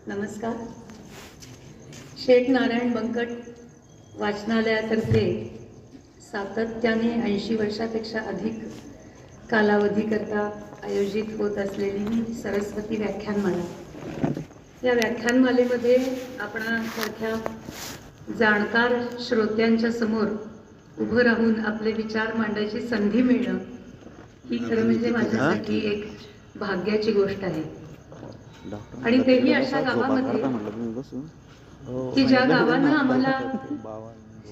नमस्कार. शेठ नारायण बंकट वाचनालयातर्फे सातत्याने 80 वर्षापेक्षा अधिक कालावधीकरता आयोजित होत असलेली ही सरस्वती व्याख्यानमाला. या व्याख्यानमालेमध्ये आपणासारख्या जाणकार श्रोत्यांच्या समोर उभं राहून आपले विचार मांडायची संधी मिळणं ही खरं म्हणजे माझ्यासाठी एक भाग्याची गोष्ट आहे. आणि तेही अशा गावामध्ये की ज्या गावानं आम्हाला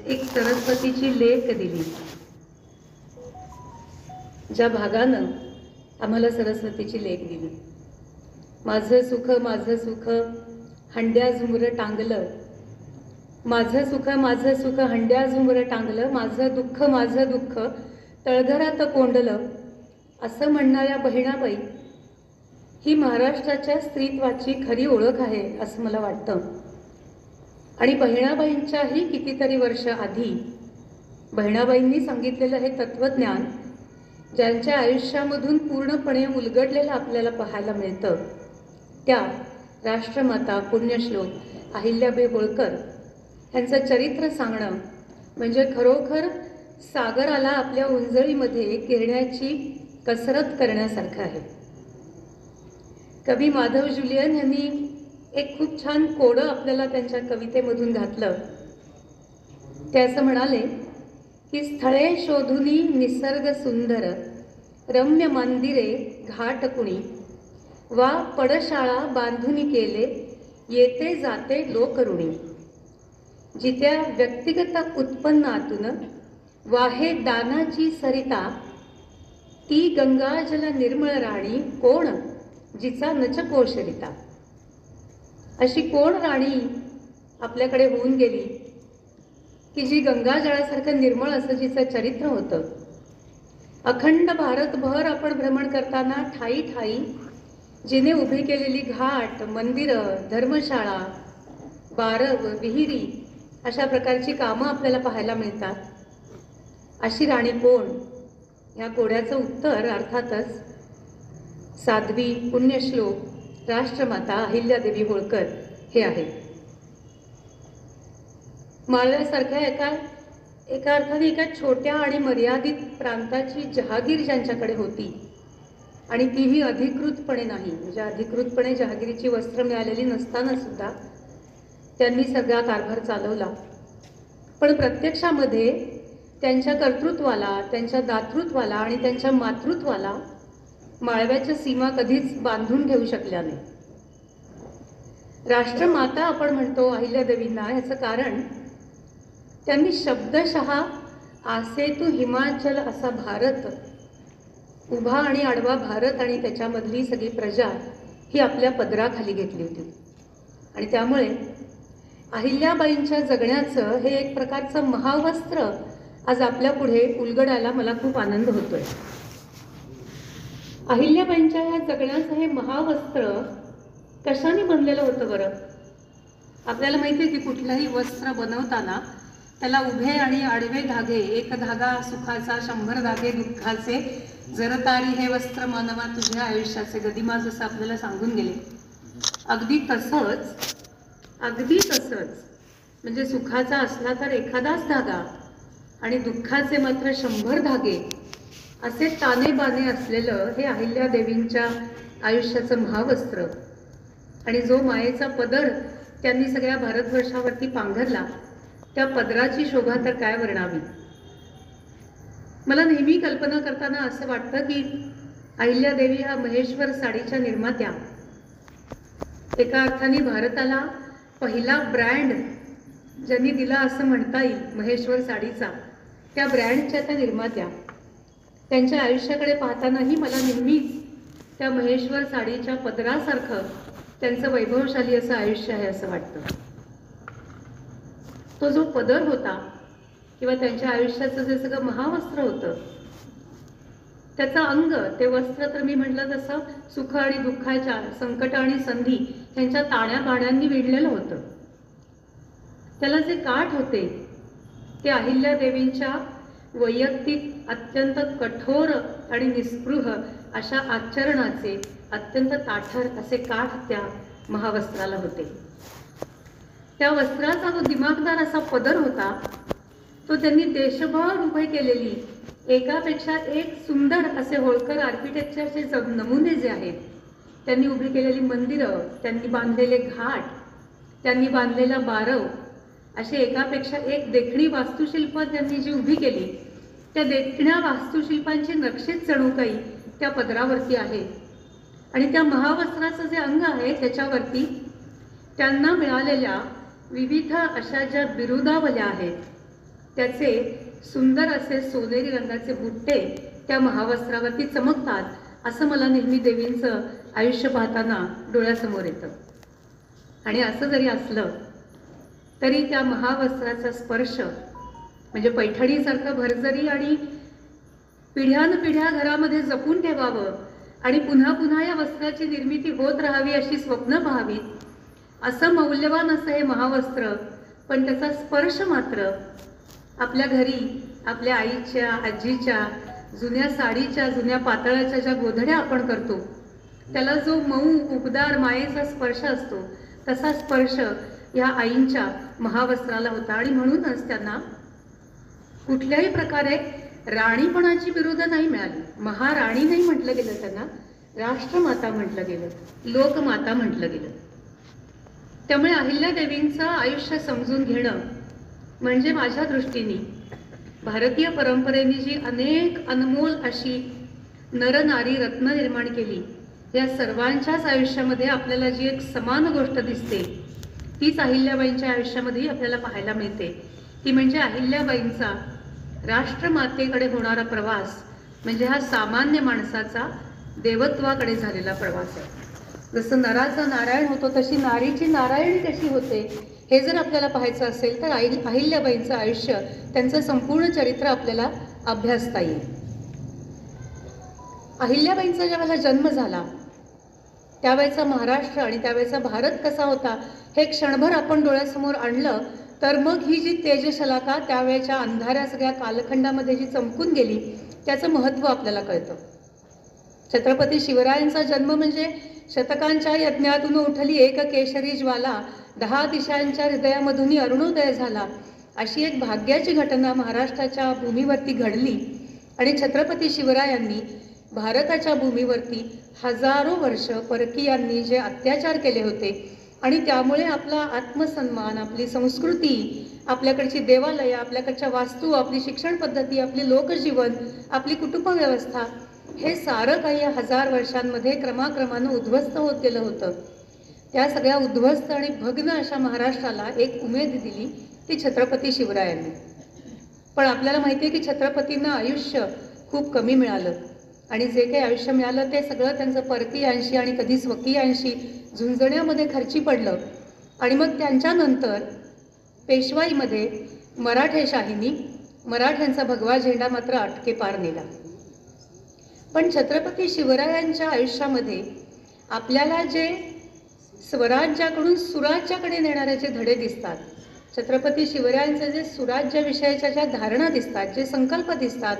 एक सरस्वतीची लेक दिली, ज्या भागानं आम्हाला सरस्वतीची लेक दिली. माझं सुख हंड्या झुमरं टांगलं, माझं सुख हंड्या झुमरं टांगलं, माझं दुःख तळघरात कोंडलं, असं म्हणणाऱ्या बहिणाबाई ही महाराष्ट्राच्या स्त्रीत्वाची खरी ओळख आहे असं मला वाटतं. आणि बहिणाबाईंच्याही कितीतरी वर्ष आधी बहिणाबाईंनी सांगितलेलं हे तत्वज्ञान ज्यांच्या आयुष्यामधून पूर्णपणे उलगडलेलं आपल्याला पाहायला मिळतं, त्या राष्ट्रमाता पुण्यश्लोक अहिल्याबाई होळकर यांचं चरित्र सांगणं म्हणजे खरोखर सागराला आपल्या उंजळीमध्ये गिरण्याची कसरत करण्यासारखं आहे. कवी माधव जुलियन यांनी एक खूप छान कोडं आपल्याला त्यांच्या कवितेमधून घातलं. ते असं म्हणाले की स्थळे शोधुनी निसर्ग सुंदर, रम्य मंदिरे घाट कुणी, वा पडशाळा बांधुनी केले, येते जाते लोकऋणी. जित्या व्यक्तिगत उत्पन्नातून वाहे दानाची सरिता, ती गंगाजल निर्मळ राणी कोण, जिचा नच कोशरिता. अशी कोण राणी आपल्याकडे होऊन गेली की जी गंगाजळासारखं निर्मळ असं जिचं चरित्र होतं. अखंड भारतभर आपण भ्रमण करताना ठाई ठाई जिने उभी केलेली घाट, मंदिरं, धर्मशाळा, बारव, विहिरी अशा प्रकारची कामं आपल्याला पाहायला मिळतात. अशी राणी कोण? या कोड्याचं उत्तर अर्थातच साध्वी पुण्यश्लोक राष्ट्रमाता अहिल्यादेवी होळकर हे आहे. माळव्यासारख्या एका अर्थाने एका छोट्या आणि मर्यादित प्रांताची जहागीर ज्यांच्याकडे होती, आणि तीही अधिकृतपणे नाही, म्हणजे अधिकृतपणे जहागिरीची वस्त्र मिळालेली नसताना सुद्धा त्यांनी सगळा कारभार चालवला. पण प्रत्यक्षामध्ये त्यांच्या कर्तृत्वाला, त्यांच्या दातृत्वाला आणि त्यांच्या मातृत्वाला माळव्याच्या सीमा कधीच बांधून ठेवू शकल्या नाही. राष्ट्रमाता आपण म्हणतो अहिल्यादेवींना, याचं कारण त्यांनी शब्दशः आसेतू हिमाचल असा भारत, उभा आणि आडवा भारत आणि त्याच्यामधली सगळी प्रजा ही आपल्या पदराखाली घेतली होती. आणि त्यामुळे अहिल्याबाईंच्या जगण्याचं हे एक प्रकारचं महावस्त्र आज आपल्या पुढे उलगडायला मला खूप आनंद होतोय. अहिल्याबाईंच्या या जगण्याचं हे महावस्त्र कशाने बनलेलं होतं बरं? आपल्याला माहिती आहे की कुठलंही वस्त्र बनवताना त्याला उभे आणि आडवे धागे, एक धागा सुखाचा 100 धागे दुःखाचे, जरतारी हे वस्त्र मानवा तुझ्या आयुष्याचे गदिमा, जसं आपल्याला सांगून गेले. अगदी तसंच म्हणजे सुखाचा असला तर एखादाच धागा आणि दुःखाचे मात्र 100 धागे असे ताने बाने असलेलं हे अहिल्यादेवींच्या आयुष्याचं महावस्त्र. आणि जो मायेचा पदर त्यांनी सगळ्या भारतवर्षावरती पांघरला, त्या पदराची शोभा तर काय वर्णावी. मला नेहमी कल्पना करताना असं वाटतं की अहिल्यादेवी ह्या महेश्वर साडीच्या निर्मात्या, एका अर्थाने भारताला पहिला ब्रँड ज्यांनी दिला असं म्हणता येईल महेश्वर साडीचा, त्या ब्रँडच्या त्या निर्मात्या. त्यांच्या आयुष्याकडे पाहतानाही मला नेहमीच त्या महेश्वर साडीच्या पदरासारखं त्यांचं वैभवशाली असं आयुष्य आहे असं वाटतं. तो जो पदर होता किंवा त्यांच्या आयुष्याचं जे सगळं महावस्त्र होतं, त्याचं अंग, ते वस्त्र तर मी म्हटलं तसं सुख आणि दुःखाच्या, संकट आणि संधी यांच्या ताण्या बाण्यांनी विणलेलं होतं. त्याला जे काठ होते ते अहिल्यादेवींच्या वैयक्तिक अत्यंत कठोर आणि निस्पृह अशा आचरणाचे अत्यंत ताठर असे काठ त्या महावस्त्राला होते. त्या वस्त्राचा जो दिमागदार असा पदर होता तो त्यांनी देशभर उभे केलेली एकापेक्षा एक सुंदर असे होळकर आर्किटेक्चरचे नमुने जे आहेत, त्यांनी उभी केलेली मंदिरं, त्यांनी बांधलेले घाट, त्यांनी बांधलेला बारव, असे एकापेक्षा एक देखणी वास्तुशिल्प त्यांनी जी उभी केली, त्या देखण्या वास्तुशिल्पांची नक्षीच जणू काही त्या पदरावरती आहे. आणि त्या महावस्त्राचं जे अंग आहे त्याच्यावरती त्यांना मिळालेल्या विविध अशा ज्या बिरुदावल्या आहेत त्याचे सुंदर असे सोनेरी रंगाचे बुट्टे त्या महावस्त्रावरती चमकतात, असं मला नेहमी देवींचं आयुष्य पाहताना डोळ्यासमोर येतं. आणि असं जरी असलं तरी त्या महावस्त्राचा स्पर्श म्हणजे पैठणीसारखं भरजरी आणि पिढ्यानपिढ्या घरामध्ये जपून ठेवावं आणि पुन्हा पुन्हा या वस्त्राची निर्मिती होत राहावी अशी स्वप्न पाहावीत, असं मौल्यवान असं हे महावस्त्र. पण त्याचा स्पर्श मात्र आपल्या घरी आपल्या आईच्या, आजीच्या जुन्या साडीच्या, जुन्या पातळाच्या ज्या गोधड्या आपण करतो त्याला जो मऊ उबदार मायेचा स्पर्श असतो तसा स्पर्श या आईंच्या महावस्त्राला होता. आणि म्हणूनच त्यांना कुठल्याही प्रकारे राणीपणाची बिरुद नाही मिळाली. महाराणी नाही म्हटलं गेलं, त्यांना राष्ट्रमाता म्हटलं गेलं, लोकमाता म्हटलं गेलं. त्यामुळे अहिल्यादेवींचं आयुष्य समजून घेणं म्हणजे माझ्या दृष्टीने भारतीय परंपरेने जी अनेक अनमोल अशी नरनारी रत्न निर्माण केली, या सर्वांच्याच आयुष्यामध्ये आपल्याला जी एक समान गोष्ट दिसते तीच अहिल्याबाईंच्या आयुष्यामध्येही आपल्याला पाहायला मिळते. ती म्हणजे अहिल्याबाईंचा राष्ट्रमातेकडे होणारा प्रवास म्हणजे हा सामान्य माणसाचा देवत्वाकडे झालेला प्रवास आहे. जसं नराचा नारायण होतो तशी नारीची नारायणी कशी होते हे जर आपल्याला पाहायचं असेल तर अहिल्याबाईंचं आयुष्य, त्यांचं संपूर्ण चरित्र आपल्याला अभ्यासता येईल. अहिल्याबाईंचा ज्यावेळेला जन्म झाला त्यावेळेचा महाराष्ट्र आणि त्यावेळेचा भारत कसा होता हे क्षणभर आपण डोळ्यासमोर आणलं तर मग ही जी तेजशलाका त्यावेळेच्या अंधाऱ्या सगळ्या कालखंडामध्ये जी चमकून गेली त्याचं महत्त्व आपल्याला कळतं. छत्रपती शिवरायांचा जन्म म्हणजे शतकांच्या यज्ञातून उठली एक केशरी ज्वाला, 10 दिशांच्या हृदयामधूनही अरुणोदय झाला, अशी एक भाग्याची घटना महाराष्ट्राच्या भूमीवरती घडली. आणि छत्रपती शिवरायांनी भारताच्या भूमीवरती हजारो वर्ष परकीयांनी जे अत्याचार केले होते आणि त्यामुळे आपला आत्मसन्मान, आपली संस्कृती, आपल्याकडची देवालय, आपल्याकडच्या वास्तू, आपली शिक्षण पद्धती, आपली लोकजीवन, आपली कुटुंब व्यवस्था हे सारं काही हजार वर्षांमध्ये क्रमाक्रमानं उद्ध्वस्त होत गेलं होतं. त्या सगळ्या उद्ध्वस्त आणि भग्न अशा महाराष्ट्राला एक उमेद दिली ती छत्रपती शिवरायांनी. पण आपल्याला माहिती आहे की छत्रपतींना आयुष्य खूप कमी मिळालं आणि जे काही आयुष्य मिळालं ते सगळं त्यांचं परकीयांशी आणि कधी स्वकीयांशी झुंजण्यामध्ये खर्ची पडलं. आणि मग त्यांच्यानंतर पेशवाईमध्ये मराठेशाहींनी मराठ्यांचा भगवा झेंडा मात्र अटके पार नेला. पण छत्रपती शिवरायांच्या आयुष्यामध्ये आपल्याला जे स्वराज्याकडून सुराज्याकडे नेणारे जे धडे दिसतात, छत्रपती शिवरायांचे जे सुराज्याविषयीच्या ज्या धारणा दिसतात, जे संकल्प दिसतात,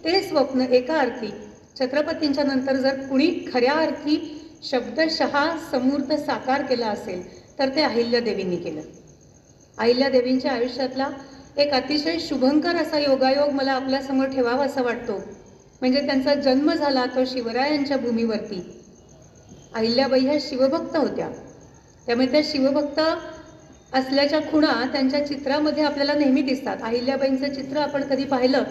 ते स्वप्न एका अर्थी छत्रपतींच्या नंतर जर कुणी खऱ्या अर्थी शब्दशः समूर्त साकार केला असेल तर ते अहिल्यादेवींनी केलं. अहिल्यादेवींच्या आयुष्यातला एक अतिशय शुभंकर असा योगायोग मला आपल्यासमोर ठेवावा असा वाटतो. म्हणजे त्यांचा जन्म झाला तो शिवरायांच्या भूमीवरती. अहिल्याबाई ह्या शिवभक्त होत्या, त्यामुळे त्या शिवभक्त असल्याच्या खुणा त्यांच्या चित्रामध्ये आपल्याला नेहमी दिसतात. अहिल्याबाईंचं चित्र आपण कधी पाहिलं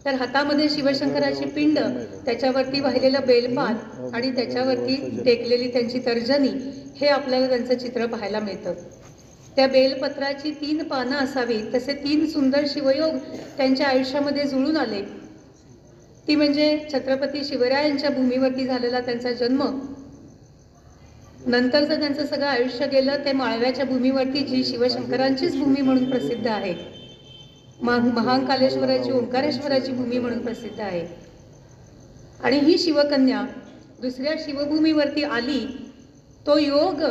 तर हातामध्ये शिवशंकराची पिंड, त्याच्यावरती वाहिलेलं बेलपान आणि त्याच्यावरती टेकलेली त्यांची तर्जनी, हे आपल्याला त्यांचं चित्र पाहायला मिळतं. त्या बेलपत्राची 3 पानं असावी तसे 3 सुंदर शिवयोग त्यांच्या आयुष्यामध्ये जुळून आले. ती म्हणजे छत्रपती शिवरायांच्या भूमीवरती झालेला त्यांचा जन्म, नंतरचं त्यांचं सगळं आयुष्य गेलं ते माळव्याच्या भूमीवरती जी शिवशंकरांचीच भूमी म्हणून प्रसिद्ध आहे, महाकालेश्वराची, ओंकारेश्वराची भूमी म्हणून प्रसिद्ध आहे. आणि ही शिवकन्या दुसऱ्या शिवभूमीवरती आली, तो योग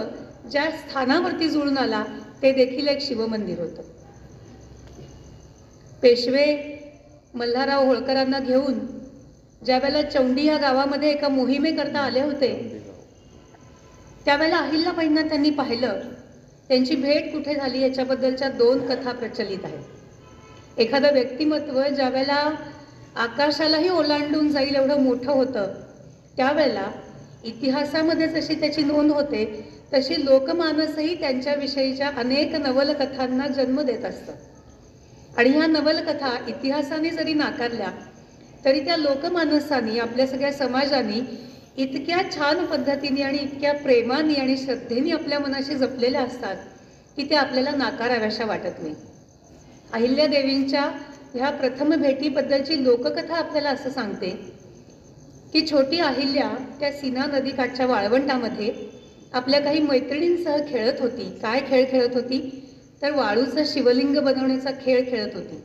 ज्या स्थानावरती जुळून आला ते देखील एक शिवमंदिर होतं. पेशवे मल्हारराव होळकरांना घेऊन ज्या वेळेला चौंडी या गावामध्ये एका मोहिमेकरता आले होते त्यावेळेला अहिल्याबाईंना त्यांनी पाहिलं. त्यांची भेट कुठे झाली याच्याबद्दलच्या 2 कथा प्रचलित आहेत. एखादं व्यक्तिमत्व ज्या वेळेला आकाशालाही ओलांडून जाईल एवढं मोठं होतं, त्यावेळेला इतिहासामध्ये जशी त्याची नोंद होते तशी लोकमानसही त्यांच्याविषयीच्या अनेक नवलकथांना जन्म देत असतं. आणि ह्या नवलकथा इतिहासाने जरी नाकारल्या तरी त्या लोकमानसानी, आपल्या सगळ्या समाजाने इतक्या छान पद्धतीने आणि इतक्या प्रेमाने आणि श्रद्धेने आपल्या मनाशी जपलेल्या असतात की त्या आपल्याला नाकाराव्याशा वाटत नाही. अहिल्यादेवींच्या ह्या प्रथम भेटीबद्दलची लोककथा आपल्याला असं सांगते की छोटी अहिल्या त्या सीना नदीकाठच्या वाळवंटामध्ये आपल्या काही मैत्रिणींसह खेळत होती. काय खेळ खेळत होती तर वाळूचं शिवलिंग बनवण्याचा खेळ खेळत होती.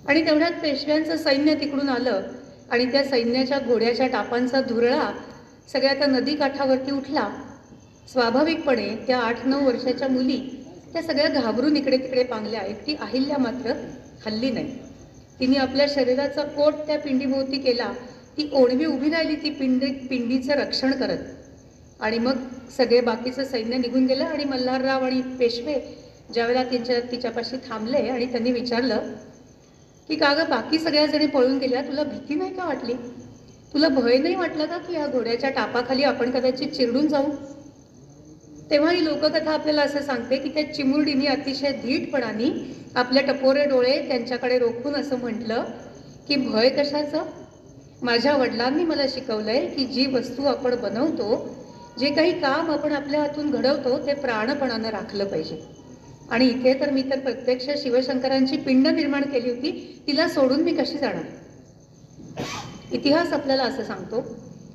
आणि तेवढ्यात पेशव्यांचं सैन्य तिकडून आलं आणि त्या सैन्याच्या घोड्याच्या टापांचा धुरळा सगळ्या त्या नदीकाठावरती उठला. स्वाभाविकपणे त्या 8-9 वर्षाच्या मुली त्या सगळ्या घाबरून इकडे तिकडे पांगल्या. एकटी अहिल्या मात्र हल्ली नाही. तिने आपल्या शरीराचा कोट त्या पिंडीभोवती केला. ती ओणवी उभी राहिली ती पिंडीचं रक्षण करत. आणि मग सगळे बाकीचं सैन्य निघून गेलं आणि मल्हारराव आणि पेशवे ज्यावेळेला तिच्यापाशी थांबले आणि त्यांनी विचारलं की का गं, बाकी सगळ्या जणी पळून गेल्या, तुला भीती नाही का वाटली? तुला भय नाही वाटलं का की या घोड्याच्या टापाखाली आपण कदाचित चिरडून जाऊ? तेव्हा ही लोककथा आपल्याला असं सांगते की त्या चिमुरडीने अतिशय धीटपणाने आपले टपोरे डोळे त्यांच्याकडे रोखून असं म्हटलं की भय कशाचं? माझ्या वडिलांनी मला शिकवलंय की जी वस्तू आपण बनवतो, जे काही काम आपण आपल्या हातून घडवतो ते प्राणपणानं राखलं पाहिजे. आणि इथे तर मी तर प्रत्यक्ष शिवशंकरांची पिंड निर्माण केली होती, तिला सोडून मी कशी जाणार? इतिहास आपल्याला असं सांगतो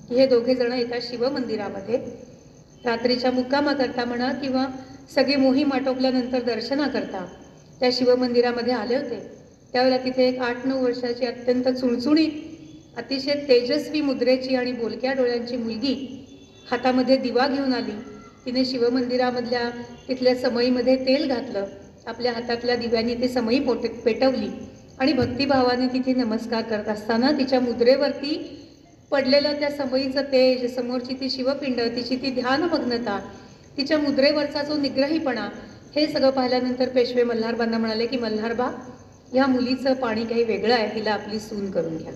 की हे दोघे जण एका शिवमंदिरामध्ये रात्रीच्या मुक्कामाकरता म्हणा किंवा सगळी मोहीम आटोपल्यानंतर दर्शनाकरता त्या शिवमंदिरामध्ये आले होते. त्यावेळेला तिथे एक 8-9 वर्षाची अत्यंत चुणचुणीत, अतिशय तेजस्वी मुद्रेची आणि बोलक्या डोळ्यांची मुलगी हातामध्ये दिवा घेऊन आली. तिने शिवमंदिरामधल्या तिथल्या समईमध्ये तेल घातलं. आपल्या हातातल्या दिव्यांनी ती समई पेटवली आणि भक्तिभावाने तिथे नमस्कार करत असताना तिच्या मुद्रेवरती पडलेलं त्या समईचं तेज, समोरची ती शिवपिंड, तिची ती ध्यानमग्नता, तिच्या मुद्रेवरचा जो निग्रहीपणा, हे सगळं पाहिल्यानंतर पेशवे मल्हारबांना म्हणाले की मल्हारबा, ह्या मुलीचं पाणी काही वेगळं आहे, हिला आपली सून करून घ्या.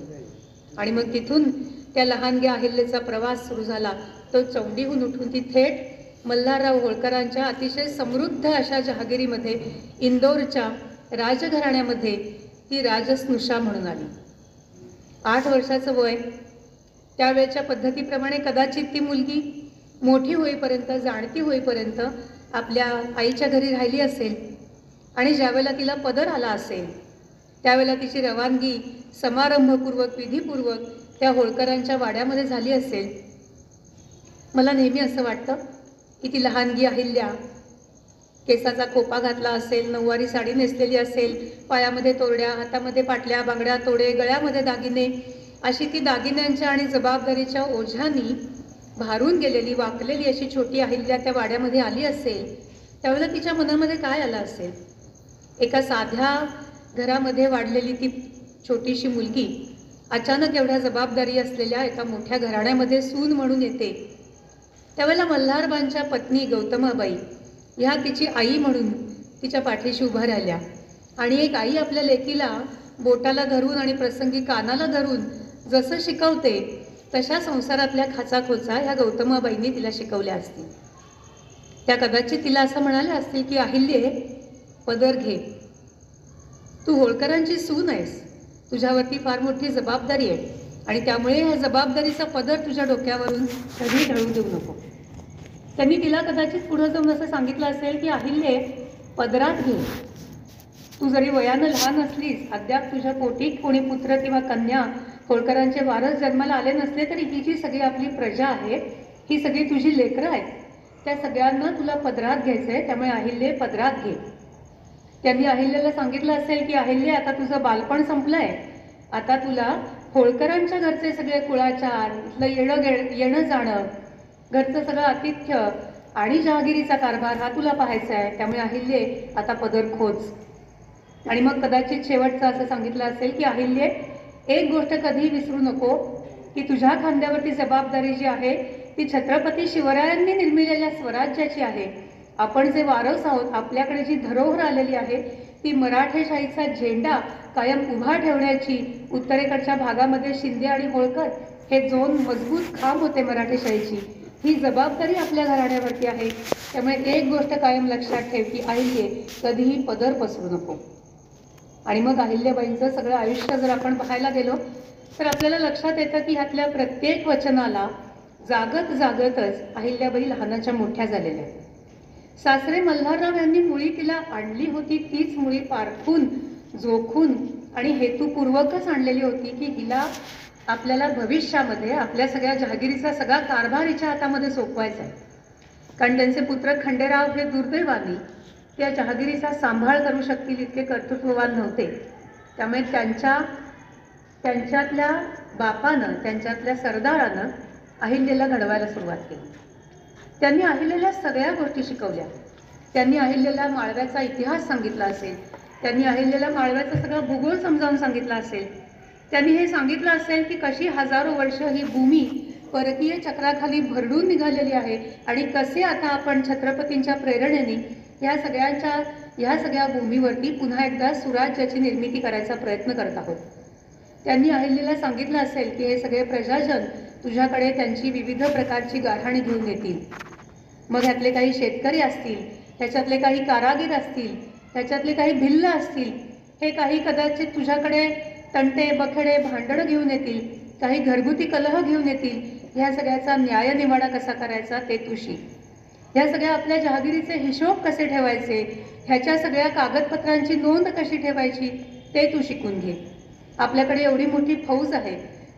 आणि मग तिथून त्या लहानग्या अहिल्याचा प्रवास सुरू झाला. तो चौंडीहून उठून ती थेट मल्हारराव होळकरांच्या अतिशय समृद्ध अशा जहागिरीमध्ये, इंदोरच्या राजघराण्यामध्ये ती राजस्नुषा म्हणून आली. 8 वर्षाचं वय. त्यावेळच्या पद्धतीप्रमाणे कदाचित ती मुलगी मोठी होईपर्यंत, जाणती होईपर्यंत आपल्या आईच्या घरी राहिली असेल. आणि ज्यावेळेला तिला पदर आला असेल त्यावेळेला तिची रवानगी समारंभपूर्वक, विधीपूर्वक त्या होळकरांच्या वाड्यामध्ये झाली असेल. मला नेहमी असं वाटतं की ती लहानगी अहिल्या केसाचा खोपा घातला असेल, नऊवारी साडी नेसलेली असेल, पायामध्ये तोरड्या, हातामध्ये पाटल्या, बांगड्या, तोडे, गळ्यामध्ये दागिने, अशी ती दागिन्यांच्या आणि जबाबदारीच्या ओझ्यानी भारून गेलेली, वाकलेली अशी छोटी अहिल्या त्या वाड्यामध्ये आली असेल. त्यावेळेला तिच्या मनामध्ये काय आलं असेल? एका साध्या घरामध्ये वाढलेली ती छोटीशी मुलगी अचानक एवढ्या जबाबदारी असलेल्या एका मोठ्या घराण्यामध्ये सून म्हणून येते. त्यावेळेला मल्हारबांच्या पत्नी गौतमाबाई ह्या तिची आई म्हणून तिच्या पाठीशी उभा राहिल्या. आणि एक आई आपल्या लेकीला बोटाला धरून आणि प्रसंगी कानाला धरून जसं शिकवते तशा संसारातल्या खाचाखोचा ह्या गौतमाबाईंनी तिला शिकवल्या असतील. त्या कदाचित तिला असं म्हणाल्या असतील की अहिल्ये, पदर घे, तू होळकरांची सून आहेस, तुझ्यावरती फार मोठी जबाबदारी आहे आणि त्यामुळे ह्या जबाबदारीचा पदर तुझ्या डोक्यावरून कधी ढळू देऊ नको. त्यांनी तिला कदाचित पुढं जाऊन असं सांगितलं असेल की अहिल्ये, पदरात घे, तू जरी वयानं लहान असलीस, अद्याप तुझ्या पोटी कोणी पुत्र किंवा कन्या होळकरांचे वारस जन्माला आले नसले तरी ही जी सगळी आपली प्रजा आहे, ही सगळी तुझी लेकरं आहेत, त्या सगळ्यांना तुला पदरात घ्यायचं आहे, त्यामुळे अहिल्ये, पदरात घे. त्यांनी अहिल्याला सांगितलं असेल की अहिल्ये, आता तुझं बालपण संपलंय, आता तुला होळकरांच्या घरचे सगळे कुळाचार, इथलं येणं जाणं, घरचं सगळं आतिथ्य आणि जहागिरीचा कारभार हा तुला पाहायचा आहे, त्यामुळे अहिल्ये, आता पदर खोच. आणि मग कदाचित शेवटचं असं सांगितलं असेल की अहिल्ये, एक गोष्ट कधीही विसरू नको की तुझ्या खांद्यावरती जबाबदारी जी आहे ती छत्रपती शिवरायांनी निर्मिलेल्या स्वराज्याची आहे. आपण जे वारस आहोत, आपल्याकडे जी धरोहर आलेली आहे ती मराठेशाहीचा झेंडा कायम उभा ठेवण्याची, उत्तरेकडच्या भागामध्ये शिंदे आणि होळकर हे दोन मजबूत खांब होते मराठेशाहीची, ही जबाबदारी आपल्या घराण्यावरती आहे. त्यामुळे एक गोष्ट कायम लक्षात ठेव की अहिल्ये कधीही पदर पसरू नको. आणि मग अहिल्याबाईंचं सगळं आयुष्य जर आपण पाहायला गेलो तर आपल्याला लक्षात येतं की ह्यातल्या प्रत्येक वचनाला जागत जागतच अहिल्याबाई लहानाच्या मोठ्या झालेल्या आहेत. सासरे मल्हारराव यांनी मुळी तिला आणली होती, तीच मुळी पारखून जोखून आणि हेतुपूर्वकच आणलेली होती की हिला आपल्याला भविष्यामध्ये आपल्या सगळ्या जहागिरीचा सगळा कारभार हिच्या हातामध्ये सोपवायचा आहे. कारण त्यांचे पुत्र खंडेराव हे दुर्दैवानी त्या जहागिरीचा सांभाळ करू शकतील इतके कर्तृत्ववान नव्हते. त्यामुळे त्यांच्यातल्या बापानं, त्यांच्यातल्या सरदारानं अहिल्याला घडवायला सुरुवात केली. त्यांनी अहिल्याला सगळ्या गोष्टी शिकवल्या. त्यांनी अहिल्याला माळव्याचा इतिहास सांगितला असेल, त्यांनी अहिल्याला माळव्याचा सगळा भूगोल समजावून सांगितला असेल, त्यांनी हे सांगितलं असेल की कशी हजारो वर्ष ही भूमी परकीय चक्राखाली भरडून निघालेली आहे आणि कसे आता आपण छत्रपतींच्या प्रेरणेने ह्या सगळ्या भूमीवरती पुन्हा एकदा सुराज्याची निर्मिती करायचा प्रयत्न करत आहोत. त्यांनी अहिल्याला सांगितलं असेल की हे सगळे प्रजाजन तुझ्याकडे त्यांची विविध प्रकारची गाऱ्हाणे घेऊन येतील. मग ह्यातले काही शेतकरी असतील, ह्याच्यातले काही कारागीर असतील, ह्याच्यातले काही भिल्ल असतील, हे काही कदाचित तुझ्याकडे तंटे बखेडे भांडणं घेऊन येतील, काही घरगुती कलह घेऊन येतील. ह्या सगळ्याचा न्यायनिवाडा कसा करायचा ते तू शिक. ह्या सगळ्या आपल्या जहागिरीचे हिशोब कसे ठेवायचे, ह्याच्या सगळ्या कागदपत्रांची नोंद कशी ठेवायची ते तू शिकून घे. आपल्याकडे एवढी मोठी फौज आहे,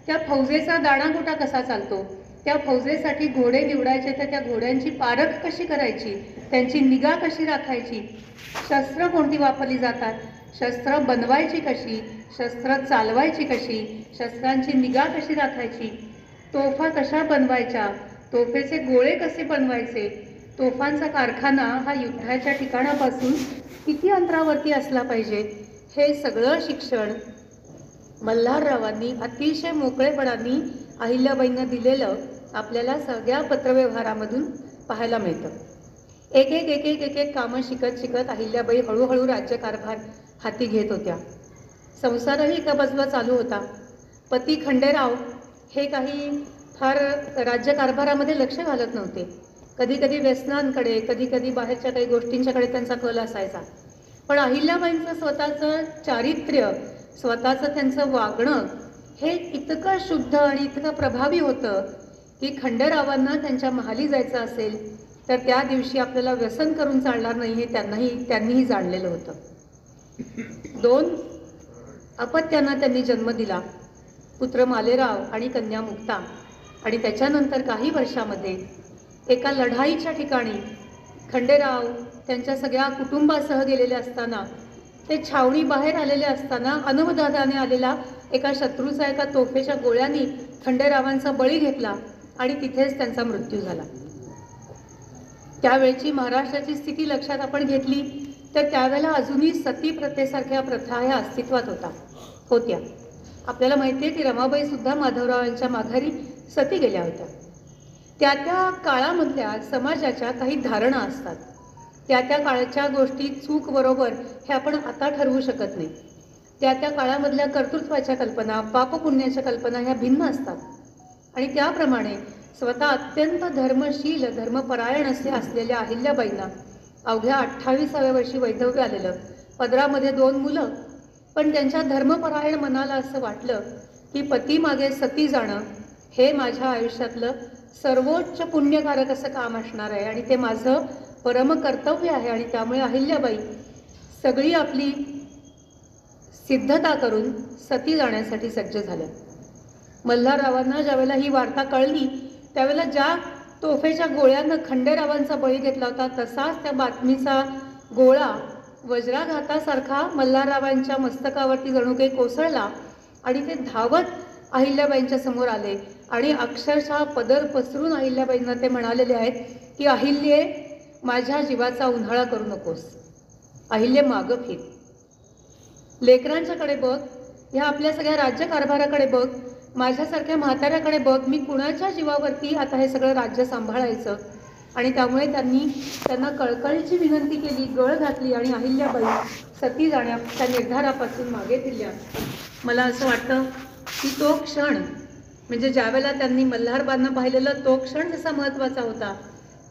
त्या फौजेचा दाणागोटा कसा चालतो, त्या फौजेसाठी घोडे निवडायचे तर त्या घोड्यांची पारख कशी करायची, त्यांची निगा कशी राखायची, शस्त्र कोणती वापरली जातात, शस्त्र बनवायची कशी, शस्त्र चालवायची कशी, शस्त्रांची निगा कशी राखायची, तोफा कशा बनवायच्या, तोफेचे गोळे कसे बनवायचे, तोफांचा कारखाना हा युद्धाच्या ठिकाणापासून किती अंतरावरती असला पाहिजे, हे सगळं शिक्षण मल्हाररावांनी अतिशय मोकळेपणाने अहिल्याबाईंना दिलेलं आपल्याला सगळ्या पत्रव्यवहारामधून पाहायला मिळतं. एक एक कामं शिकत अहिल्याबाई हळूहळू राज्यकारभार हाती घेत होत्या. संसारही एका बाजूला चालू होता. पती खंडेराव हे काही फार राज्यकारभारामध्ये लक्ष घालत नव्हते. कधी कधी व्यसनांकडे, कधी कधी बाहेरच्या काही गोष्टींच्याकडे त्यांचा कल असायचा. पण अहिल्याबाईंचं स्वतःचं चारित्र्य, स्वतःचं त्यांचं वागणं हे इतकं शुद्ध आणि इतकं प्रभावी होतं की खंडेरावांना त्यांच्या महाली जायचं असेल तर त्या दिवशी आपल्याला व्यसन करून चालणार नाही हे त्यांनीही जाणलेलं होतं. 2 अपत्यांना त्यांनी जन्म दिला, पुत्र मालेराव आणि कन्या मुक्ता. आणि त्याच्यानंतर काही वर्षामध्ये एका लढाईच्या ठिकाणी खंडेराव त्यांच्या सगळ्या कुटुंबासह गेलेले असताना, ते छावणी बाहेर आलेले असताना अनवधानाने आलेला एका शत्रूचा एका तोफेच्या गोळ्यांनी खंडेरावांचा बळी घेतला आणि तिथेच त्यांचा मृत्यू झाला. त्यावेळची महाराष्ट्राची स्थिती लक्षात आपण घेतली तर त्यावेळेला अजूनही सती प्रथेसारख्या प्रथा ह्या अस्तित्वात होत्या. आपल्याला माहिती आहे की रमाबाई सुद्धा माधवरावांच्या माघारी सती गेल्या होत्या. त्या काळामधल्या समाजाच्या काही धारणा असतात. त्या काळाच्या गोष्टी चूक बरोबर हे आपण आता ठरवू शकत नाही. त्या काळामधल्या कर्तृत्वाच्या कल्पना, पापपुण्याच्या कल्पना ह्या भिन्न असतात. आणि त्याप्रमाणे स्वतः अत्यंत धर्मशील, धर्मपरायण असे असलेल्या अहिल्याबाईंना अवघ्या 28व्या वर्षी वैधव्य आलेलं, पदरामध्ये 2 मुलं. पण त्यांच्या धर्मपरायण मनाला असं वाटलं की पतीमागे सती जाणं हे माझ्या आयुष्यातलं सर्वोच्च पुण्यकारक असं काम असणार आहे आणि ते माझं परमकर्तव्य आहे. आणि त्यामुळे अहिल्याबाई सगळी आपली सिद्धता करून सती जाण्यासाठी सज्ज झाल्या. मल्हाररावांना ज्यावेळेला ही वार्ता कळली त्यावेळेला ज्या तोफेच्या गोळ्यानं खंडेरावांचा बळी घेतला होता तसाच त्या बातमीचा गोळा वज्राघातासारखा मल्हाररावांच्या मस्तकावरती जणू काही कोसळला आणि ते धावत अहिल्याबाईंच्या समोर आले आणि अक्षरशः पदर पसरून अहिल्याबाईंना ते म्हणालेले आहेत की अहिल्ये, माझ्या जीवाचा उन्हाळा करू नकोस. अहिल्ये, मागं फिर. लेकरांच्याकडे बघ, ह्या आपल्या सगळ्या राज्यकारभाराकडे बघ. माझ्यासारख्या म्हाताऱ्याकडे बघ, मी कुणाच्या जीवावरती आता हे सगळं राज्य सांभाळायचं. आणि त्यामुळे त्यांना कळकळीची विनंती केली, गळ घातली आणि अहिल्याबाई सती जाण्याच्या निर्धारापासून मागे फिरल्या. मला असं वाटतं की तो क्षण, म्हणजे ज्यावेळेला त्यांनी मल्हारबांना पाहिलेलं तो क्षण जसा महत्त्वाचा होता,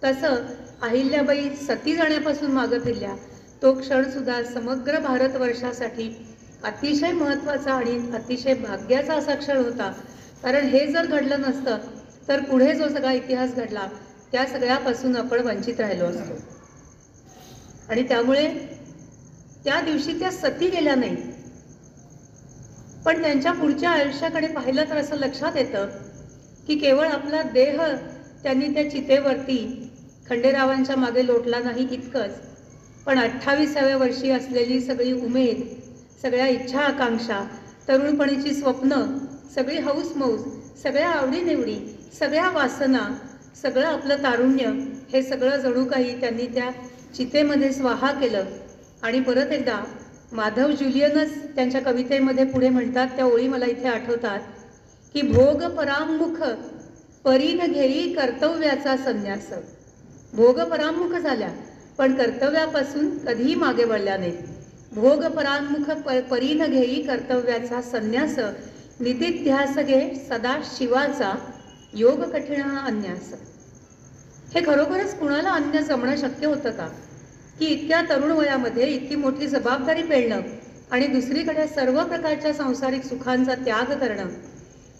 तसं अहिल्याबाई सती जाण्यापासून मागे फिरल्या तो क्षणसुद्धा समग्र भारतवर्षासाठी अतिशय महत्त्वाचा आणि अतिशय भाग्याचा असा क्षण होता. कारण हे जर घडलं नसतं तर पुढे जो सगळा इतिहास घडला त्या सगळ्यापासून आपण वंचित राहिलो असतो. आणि त्यामुळे त्या दिवशी त्या सती गेल्या नाही, पण त्यांच्या पुढच्या आयुष्याकडे पाहिलं तर असं लक्षात येतं की केवळ आपला देह त्यांनी त्या चितेवरती खंडेरावांच्या मागे लोटला नाही इतकंच, पण 28व्या वर्षी असलेली सगळी उमेद, सगळ्या इच्छा आकांक्षा, तरुणपणीची स्वप्न, सगळी हौसमौज, सगळ्या आवडीनिवडी, सगळ्या वासना, सगळं आपलं तारुण्य, हे सगळं जणू काही त्यांनी त्या चितेमध्ये स्वाहा केलं. आणि परत एकदा माधव ज्युलियनच त्यांच्या कवितेमध्ये पुढे म्हणतात, त्या ओळी मला इथे आठवतात की भोग परामुख परीन घेई कर्तव्याचा संन्यास. भोग परामुख झाल्या पण कर्तव्यापासून कधीही मागे वळल्या नाहीत. भोग परामुख परीन घेई कर्तव्याचा संन्यास, नितीध्यास घे सदा शिवाचा योग कठीण हा अन्यास. हे खरोखरच कुणाला अन्य जमणं शक्य होतं का की इतक्या तरुण वयामध्ये इतकी मोठी जबाबदारी पेलणं आणि दुसरीकडे सर्व प्रकारच्या सांसारिक सुखांचा त्याग करणं.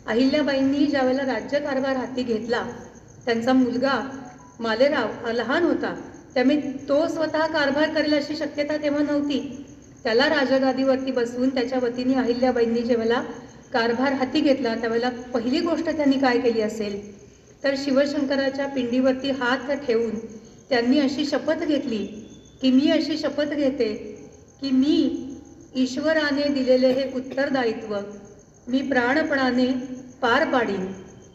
अहिल्याबाईंनी ज्यावेळेला राज्यकारभार हाती घेतला, त्यांचा मुलगा मालेराव लहान होता, त्यामुळे तो स्वतः कारभार करेल अशी शक्यता तेव्हा नव्हती. त्याला राजगादीवरती बसवून त्याच्या वतीने अहिल्याबाईंनी जेव्हा कारभार हाती घेतला त्यावेळेला पहिली गोष्ट त्यांनी काय केली असेल तर शिवशंकराच्या पिंडीवरती हात ठेवून त्यांनी अशी शपथ घेतली की मी अशी शपथ घेते की मी ईश्वराने दिलेले हे उत्तरदायित्व मी प्राणपणाने पार पाडीन.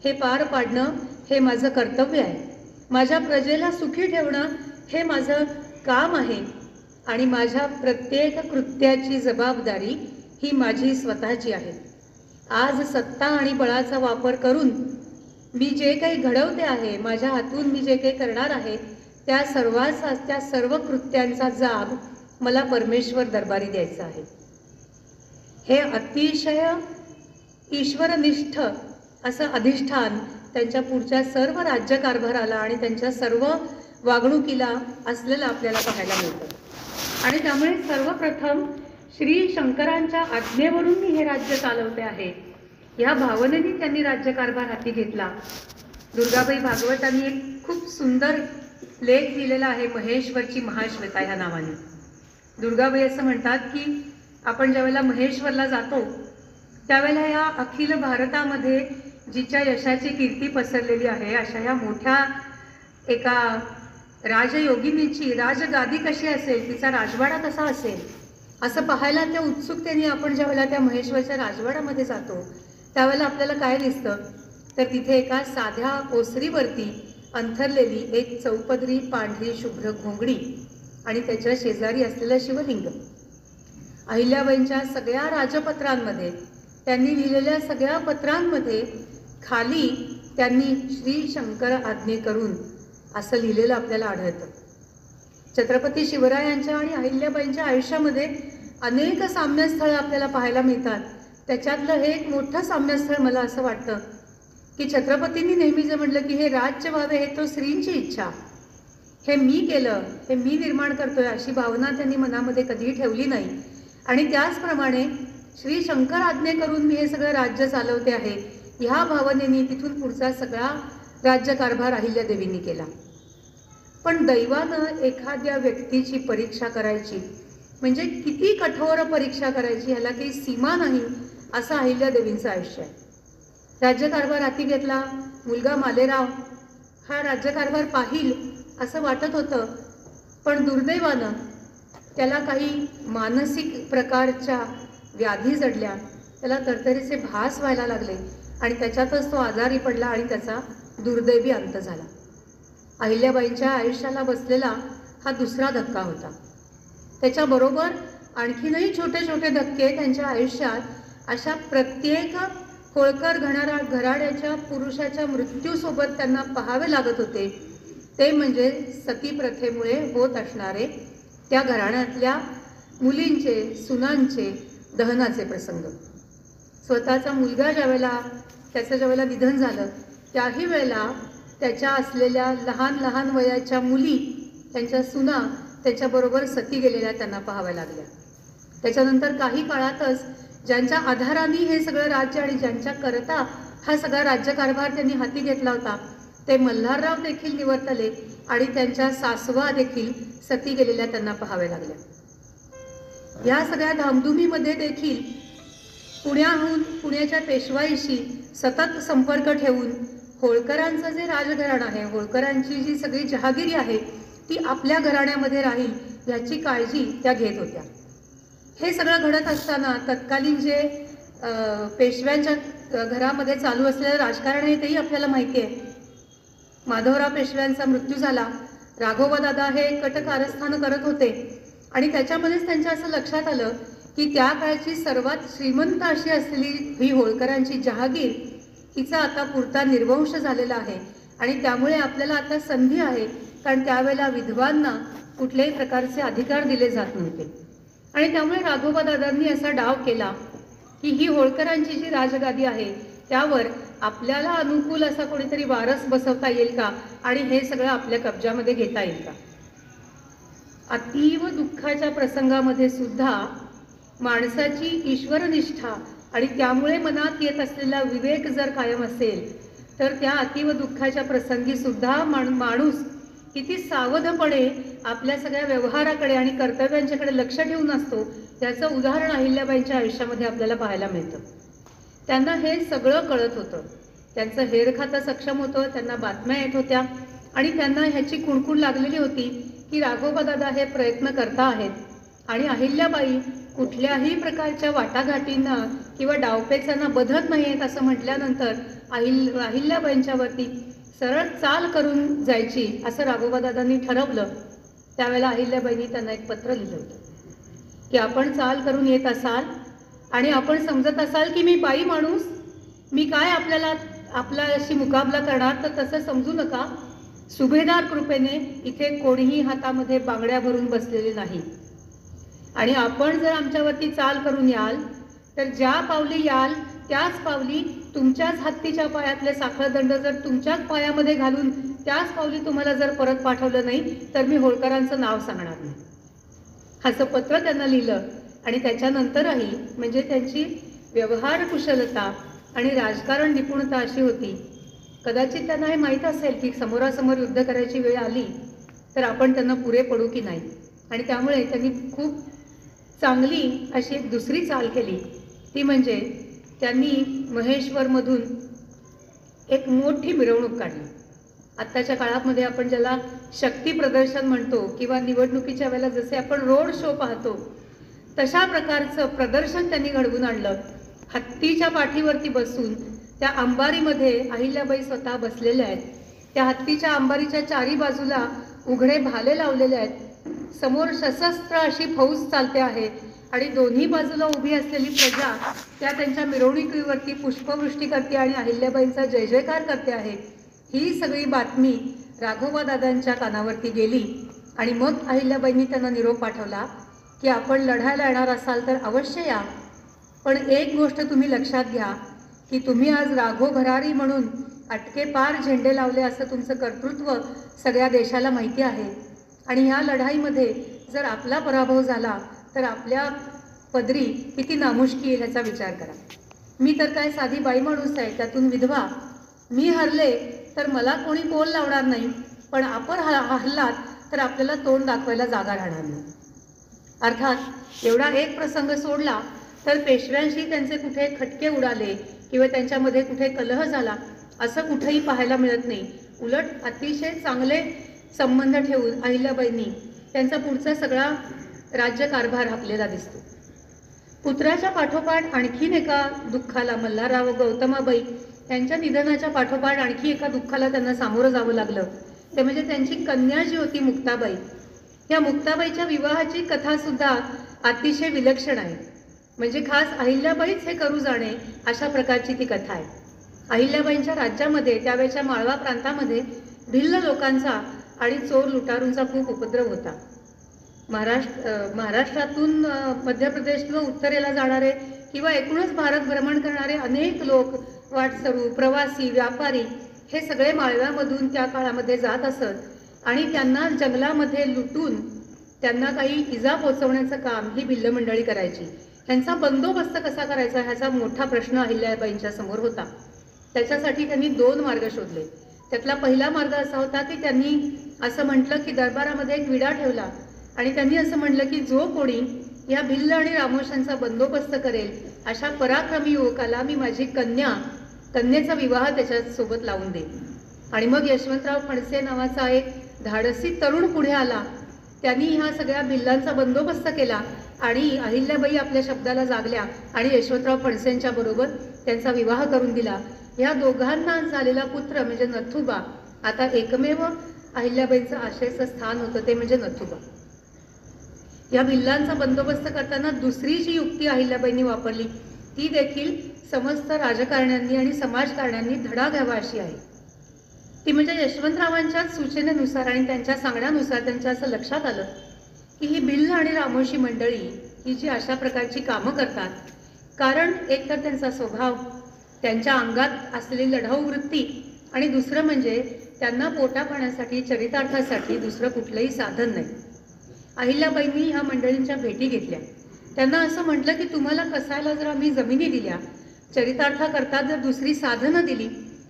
हे पार पाडणं हे माझं कर्तव्य आहे. माझ्या प्रजेला सुखी ठेवणं हे माझं काम आहे आणि माझ्या प्रत्येक कृत्याची जबाबदारी ही माझी स्वतःची आहे. आज सत्ता आणि बळाचा वापर करून मी जे काही घडवते आहे, माझ्या हातून मी जे काही करणार आहे त्या सर्व कृत्यांचा जाब मला परमेश्वर दरबारी द्यायचा आहे. हे अतिशय ईश्वरनिष्ठ असं अधिष्ठान त्यांच्या पुढच्या सर्व राज्यकारभाराला आणि त्यांच्या सर्व वागणुकीला असलेलं आपल्याला पाहायला मिळतं. आणि त्यामुळे सर्वप्रथम श्री शंकरांच्या आज्ञेवरून मी हे राज्य चालवते आहे ह्या भावनेने त्यांनी राज्यकारभार हाती घेतला. दुर्गाबाई भागवतांनी एक खूप सुंदर लेख दिलेला आहे महेश्वरची महाश्वेता ह्या नावाने. दुर्गाबाई असं म्हणतात की आपण ज्यावेळेला महेश्वरला जातो त्यावेळेला या अखिल भारतामध्ये जिच्या यशाची कीर्ती पसरलेली आहे अशा ह्या मोठ्या एका राजयोगिनीची राजगादी कशी असेल, तिचा राजवाडा कसा असेल असं पाहायला त्या उत्सुकतेने आपण ज्यावेळेला त्या महेश्वरच्या राजवाड्यामध्ये जातो त्यावेळेला आपल्याला काय दिसतं तर तिथे एका साध्या ओसरीवरती अंथरलेली एक चौपदरी पांढरी शुभ्र घोंगडी आणि त्याच्या शेजारी असलेलं शिवलिंग. अहिल्याबाईंच्या सगळ्या राजपत्रांमध्ये, त्यांनी लिहिलेल्या सगळ्या पत्रांमध्ये खाली त्यांनी श्री शंकर आज्ञे करून असं लिहिलेलं आपल्याला आढळतं. छत्रपती शिवरायांच्या आणि अहिल्याबाईंच्या आयुष्यामध्ये अनेक साम्यस्थळं आपल्याला पाहायला मिळतात. त्याच्यातलं हे एक मोठं साम्यस्थळ मला असं वाटतं की छत्रपतींनी नेहमी जे म्हटलं की हे राज्य व्हावे हे तो श्रींची इच्छा, हे मी केलं, हे मी निर्माण करतोय अशी भावना त्यांनी मनामध्ये कधीही ठेवली नाही. आणि त्याचप्रमाणे श्री शंकर आज्ञे करून मी हे सगळं राज्य चालवते आहे ह्या भावनेने तिथून पुढचा सगळा राज्यकारभार अहिल्यादेवींनी केला. पण दैवानं एखाद्या व्यक्तीची परीक्षा करायची म्हणजे किती कठोर परीक्षा करायची ह्याला काही सीमा नाही असं अहिल्यादेवींचं आयुष्य आहे. राज्यकारभार हाती घेतला, मुलगा मालेराव हा राज्यकारभार पाहिल असं वाटत होतं, पण दुर्दैवानं त्याला काही मानसिक प्रकारच्या व्याधी जडल्या, त्याला तरतरीचे भास व्हायला लागले आणि त्याच्यातच तो आजारी पडला आणि त्याचा दुर्दैवी अंत झाला. अहिल्याबाईंच्या आयुष्याला बसलेला हा दुसरा धक्का होता. त्याच्याबरोबर आणखीनही छोटे छोटे धक्के त्यांच्या आयुष्यात अशा प्रत्येक होळकर घराण्याच्या पुरुषाच्या मृत्यूसोबत त्यांना पाहावे लागत होते ते म्हणजे सती प्रथेमुळे होत असणारे त्या घराण्यातल्या मुलींचे सुनांचे दहनाचे प्रसंग. स्वतःचा मुलगा ज्यावेळेला निधन झालं त्याही वेळेला त्याच्या असलेल्या लहान लहान वयाच्या मुली त्यांच्या सुना त्याच्याबरोबर सती गेलेल्या त्यांना पाहाव्या लागल्या. त्याच्यानंतर काही काळातच ज्यांच्या आधाराने हे सगळं राज्य आणि ज्यांच्या करता हा सगळा राज्यकारभार त्यांनी हाती घेतला होता ते मल्हारराव देखील निवर्तले आणि त्यांच्या सासवा देखील सती गेलेल्या त्यांना पाहाव्या लागल्या. या सगळ्या धामधुमीमध्ये देखील पुण्याच्या पेशवाईशी सतत संपर्क ठेवून होळकरांचं जे राजघराणं आहे, होळकरांची जी सगळी जहागिरी आहे ती आपल्या घराण्यामध्ये राहील याची काळजी त्या घेत होत्या. हे सगळं घडत असताना तत्कालीन जे पेशव्यांच्या घरामध्ये चालू असलेलं राजकारण आहे तेही आपल्याला माहिती आहे. माधवराव पेशव्यांचा मृत्यू झाला. राघोबादादा हे कट कारस्थानं करत होते आणि त्याच्यामध्येच त्यांच्या असं लक्षात आलं की त्या काळची सर्वात श्रीमंत अशी असलेली ही होळकरांची जहागीर हिचा आता पुरता निर्वंश झालेला आहे आणि त्यामुळे आपल्याला आता संधी आहे, कारण त्यावेळेला विधवांना कुठल्याही प्रकारचे अधिकार दिले जात नव्हते. आणि त्यामुळे राघोबादादांनी असा डाव केला की ही होळकरांची जी राजगादी आहे त्यावर आपल्याला अनुकूल असा कोणीतरी वारस बसवता येईल का आणि हे सगळं आपल्या कब्जामध्ये घेता येईल का. अतीव दुःखाच्या प्रसंगामध्ये सुद्धा माणसाची ईश्वरनिष्ठा आणि त्यामुळे मनात येत असलेला विवेक जर कायम असेल तर त्या अतीव दुःखाच्या प्रसंगी सुद्धा माणूस किती सावधपणे आपल्या सगळ्या व्यवहाराकडे आणि कर्तव्यांच्याकडे लक्ष ठेवून असतो याचं उदाहरण अहिल्याबाईंच्या आयुष्यामध्ये आपल्याला पाहायला मिळतं. त्यांना हे सगळं कळत होतं. त्यांचं हेर खातं सक्षम होतं, त्यांना बातम्या येत होत्या आणि त्यांना ह्याची कुणकुण लागलेली होती की राघोबादादा हे प्रयत्न करता आहेत आणि अहिल्याबाई कुठल्याही प्रकारच्या वाटाघाटींना किंवा डावपेचांना बधत नाही आहेत असं म्हटल्यानंतर अहिल्याबाईंच्यावरती सरळ चाल करून जायची असं राघोबादादांनी ठरवलं. त्यावेळेला अहिल्याबाईंनी त्यांना एक पत्र लिहिलं होतं की आपण चाल करून येत असाल आणि आपण समजत असाल की मी बाई माणूस, मी काय आपल्याशी मुकाबला करणार, तर तसं समजू नका. सुभेदार कृपेने इथे कोणीही हातामध्ये बांगड्या भरून बसलेले नाही आणि आपण जर आमच्यावरती चाल करून याल तर ज्या पावली याल त्याच पावली तुमच्याच हत्तीच्या पायातले साखळदंड जर तुमच्याच पायामध्ये घालून त्याच पावली तुम्हाला जर परत पाठवलं नाही तर मी होळकरांचं नाव सांगणार नाही. असं पत्र त्यांना लिहिलं आणि त्याच्यानंतरही म्हणजे त्यांची व्यवहार कुशलता आणि राजकारण निपुणता अशी होती, कदाचित त्यांना हे माहीत असेल की समोरासमोर युद्ध करायची वेळ आली तर आपण त्यांना पुरे पडू की नाही. आणि त्यामुळे त्यांनी खूप चांगली अशी एक दुसरी चाल केली, ती म्हणजे त्यांनी महेश्वरमधून एक मोठी मिरवणूक काढली. आत्ताच्या काळामध्ये आपण ज्याला शक्ती प्रदर्शन म्हणतो किंवा निवडणुकीच्या वेळेला जसे आपण रोड शो पाहतो तशा प्रकारचं प्रदर्शन त्यांनी घडवून आणलं. हत्तीच्या पाठीवरती बसून त्या अंबारीमध्ये अहिल्याबाई स्वतः बसलेल्या आहेत. त्या हत्तीच्या अंबारीच्या चारी बाजूला उघडे भाले लावलेले आहेत. समोर सशस्त्र अशी फौज चालते आहे आणि दोन्ही बाजूला उभी असलेली प्रजा त्या त्यांच्या मिरवणुकीवरती पुष्पवृष्टी करते आणि अहिल्याबाईंचा जय जयकार करते आहे. ही सगळी बातमी राघोबादादांच्या कानावरती गेली आणि मग अहिल्याबाईंनी त्यांना निरोप पाठवला की आपण लढायला येणार असाल तर अवश्य या, पण एक गोष्ट तुम्ही लक्षात घ्या की तुम्ही आज राघो भरारी म्हणून अटके पार झेंडे लावले असं तुमचं कर्तृत्व सगळ्या देशाला माहिती आहे आणि ह्या लढाईमध्ये जर आपला पराभव झाला तर आपल्या पदरी किती नामुष्की येईल ह्याचा विचार करा. मी तर काय साधी बाई माणूस आहे, त्यातून विधवा. मी हरले तर मला कोणी बोल लावणार नाही, पण आपण हरलात तर आपल्याला तोंड दाखवायला जागा राहणार नाही. अर्थात एवढा एक प्रसंग सोडला तर पेशव्यांशी त्यांचे कुठे खटके उडाले किंवा त्यांच्यामध्ये कुठे कलह झाला असं कुठेही पाहायला मिळत नाही. उलट अतिशय चांगले संबंध ठेवून अहिल्याबाईंनी त्यांचा पुढचा सगळा राज्यकारभार आपल्याला दिसतो. पुत्राच्या पाठोपाठ आणखीन एका दुःखाला मल्हारराव व गौतमाबाई यांच्या निधनाच्या पाठोपाठ आणखी एका दुःखाला त्यांना सामोरं जावं लागलं. ते म्हणजे त्यांची कन्या जी होती मुक्ताबाई. या मुक्ताबाईच्या विवाहाची कथा सुद्धा अतिशय विलक्षण आहे. म्हणजे खास अहिल्याबाईच हे करू जाणे अशा प्रकारची ती कथा आहे. अहिल्याबाईंच्या राज्यामध्ये त्यावेळेच्या माळवा प्रांतामध्ये भिल्ल लोकांचा आणि चोर लुटारूंचा खूप उपद्रव होता. महाराष्ट्रातून मध्य प्रदेश किंवा उत्तरेला जाणारे किंवा एकूणच भारत भ्रमण करणारे अनेक लोक, वाटसरू, प्रवासी, व्यापारी हे सगळे माळव्यामधून त्या काळामध्ये जात असत आणि त्यांना जंगलामध्ये लुटून त्यांना काही इजा पोचवण्याचं काम ही भिल्ल मंडळी करायची. त्यांचा बंदोबस्त कसा करायचा ह्याचा मोठा प्रश्न अहिल्याबाईंच्या समोर होता. त्याच्यासाठी त्यांनी 2 मार्ग शोधले. त्यातला पहिला मार्ग असा होता की त्यांनी असं म्हटलं की दरबारामध्ये एक विडा ठेवला आणि त्यांनी असं म्हटलं की जो कोणी या भिल्ल आणि रामोशांचा बंदोबस्त करेल अशा पराक्रमी युवकाला मी माझी कन्येचा विवाह त्याच्यासोबत लावून देईन. आणि मग यशवंतराव फणसे नावाचा एक धाडसी तरुण पुढे आला. त्यांनी ह्या सगळ्या भिल्लांचा बंदोबस्त केला आणि अहिल्याबाई आपल्या शब्दाला जागल्या आणि यशवंतराव फणसेंच्या बरोबर त्यांचा विवाह करून दिला. या दोघांना झालेला पुत्र म्हणजे नथुबा आता एकमेव अहिल्याबाईंचं आशेचं स्थान होतं ते म्हणजे नथुबा. या भिल्लांचा बंदोबस्त करताना दुसरी जी युक्ती अहिल्याबाईंनी वापरली ती देखील समस्त राजकारण्यांनी आणि समाजकारण्यांनी धडा घ्यावा अशी आहे. ती म्हणजे यशवंतरावांच्याच सूचनेनुसार आणि त्यांच्या सांगण्यानुसार त्यांच्या असं लक्षात आलं की ही भिल्ल आणि रामोशी मंडळी ही जी अशा प्रकारची कामं करतात कारण एक तर त्यांचा स्वभाव, त्यांच्या अंगात असलेली लढाऊ वृत्ती आणि दुसरं म्हणजे त्यांना पोटापाण्यासाठी चरितार्थासाठी दुसरं कुठलंही साधन नाही. अहिल्याबाईंनी ह्या मंडळींच्या भेटी घेतल्या. त्यांना असं म्हटलं की तुम्हाला कसायला जर आम्ही जमिनी दिल्या, चरितार्थाकरता जर दुसरी साधनं दिली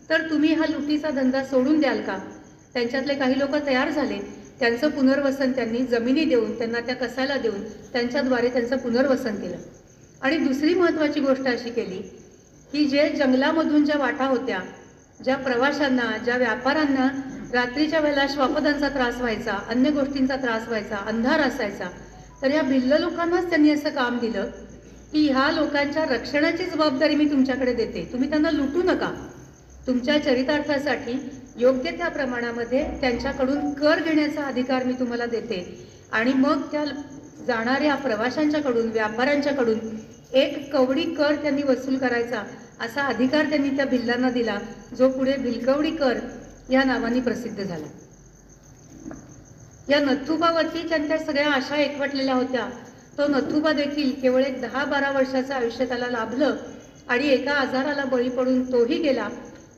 तर तुम्ही हा लुटीचा धंदा सोडून द्याल का? त्यांच्यातले काही लोक तयार झाले. त्यांचं पुनर्वसन त्यांनी जमिनी देऊन, त्यांना त्या कसायला देऊन त्यांच्याद्वारे त्यांचं पुनर्वसन केलं. आणि दुसरी महत्त्वाची गोष्ट अशी केली की जे जंगलामधून ज्या वाटा होत्या, ज्या प्रवाशांना, ज्या व्यापाऱ्यांना रात्रीच्या वेळेला श्वापदांचा त्रास व्हायचा, अन्य गोष्टींचा त्रास व्हायचा, अंधार असायचा, तर या भिल्ल लोकांनाच त्यांनी असं काम दिलं की ह्या लोकांच्या रक्षणाची जबाबदारी मी तुमच्याकडे देते, तुम्ही त्यांना लुटू नका. तुमच्या चरितार्थासाठी योग्य त्या प्रमाणामध्ये त्यांच्याकडून कर घेण्याचा अधिकार मी तुम्हाला देते. आणि मग त्या जाणाऱ्या प्रवाशांच्याकडून, व्यापाऱ्यांच्याकडून 1 कवडी कर त्यांनी वसूल करायचा असा अधिकार त्यांनी त्या भिल्लांना दिला, जो पुढे भिलकवडी कर या नावाने प्रसिद्ध झाला. या नथुबावरती त्यांच्या सगळ्या आशा एकवटलेल्या होत्या. तो नथुबा देखील केवळ एक 10-12 वर्षाचं आयुष्य त्याला लाभलं आणि एका आजाराला बळी पडून तोही गेला.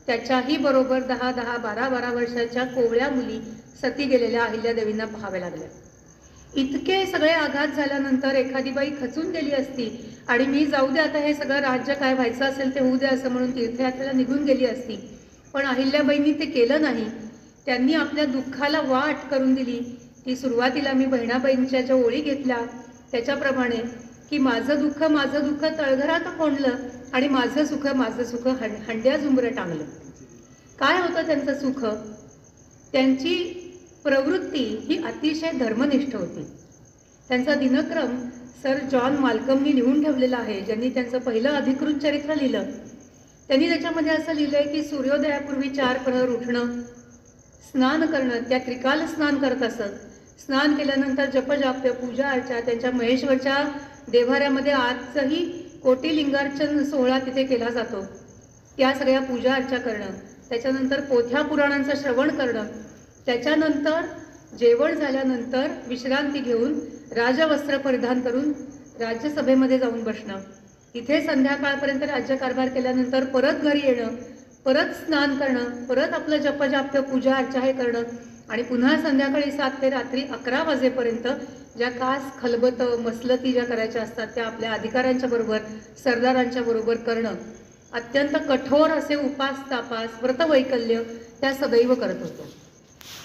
त्याच्याही बरोबर 10-12 वर्षाच्या कोवळ्या मुली सती गेलेल्या अहिल्यादेवींना पाहाव्या लागल्या. इतके सगळे आघात झाल्यानंतर एखादी बाई खचून गेली असती आणि मी जाऊ दे आता हे सगळं राज्य काय व्हायचं असेल ते होऊ दे असं म्हणून तीर्थयात्रेला निघून गेली असती. पण अहिल्याबाईंनी ते केलं नाही. त्यांनी आपल्या दुःखाला वाट करून दिली. ती सुरुवातीला मी बहिणाबाईंच्या ज्या ओळी घेतल्या त्याच्याप्रमाणे की माझं दुःख तळघरात कोंडलं आणि माझं सुख हंड्या झुंबरं टांगलं. काय होतं त्यांचं सुख? त्यांची प्रवृत्ती ही अतिशय धर्मनिष्ठ होती. त्यांचा दिनक्रम सर जॉन माल्कमनी लिहून ठेवलेला आहे, ज्यांनी त्यांचं पहिलं अधिकृत चरित्र लिहिलं. त्यांनी त्याच्यामध्ये असं लिहिलंय की सूर्योदयापूर्वी 4 प्रहर उठणं, स्नान करणं, त्या त्रिकाल स्नान करत असत. स्नान केल्यानंतर जपजाप्य, पूजा अर्चा, त्यांच्या महेश्वरच्या देव्हाऱ्यामध्ये आजही कोटी लिंगार्चन सोहळा तिथे केला जातो. त्या सगळ्या पूजा अर्चा करणं, त्याच्यानंतर पोथ्या पुराणांचं श्रवण करणं, त्याच्यानंतर जेवण झाल्यानंतर विश्रांती घेऊन राजवस्त्र परिधान करून राज्यसभेमध्ये जाऊन बसणं, इथे संध्याकाळपर्यंत राज्यकारभार केल्यानंतर परत घरी येणं, परत स्नान करणं, परत आपलं जपजाप्य पूजा अर्चा हे करणं आणि पुन्हा संध्याकाळी 7 ते रात्री 11 वाजेपर्यंत ज्या खास खलबतं मसलती ज्या करायच्या असतात त्या आपल्या अधिकाऱ्यांच्या बरोबर, सरदारांच्या बरोबर करणं. अत्यंत कठोर असे उपास तापास व्रतवैकल्य त्या सदैव करत होत्या.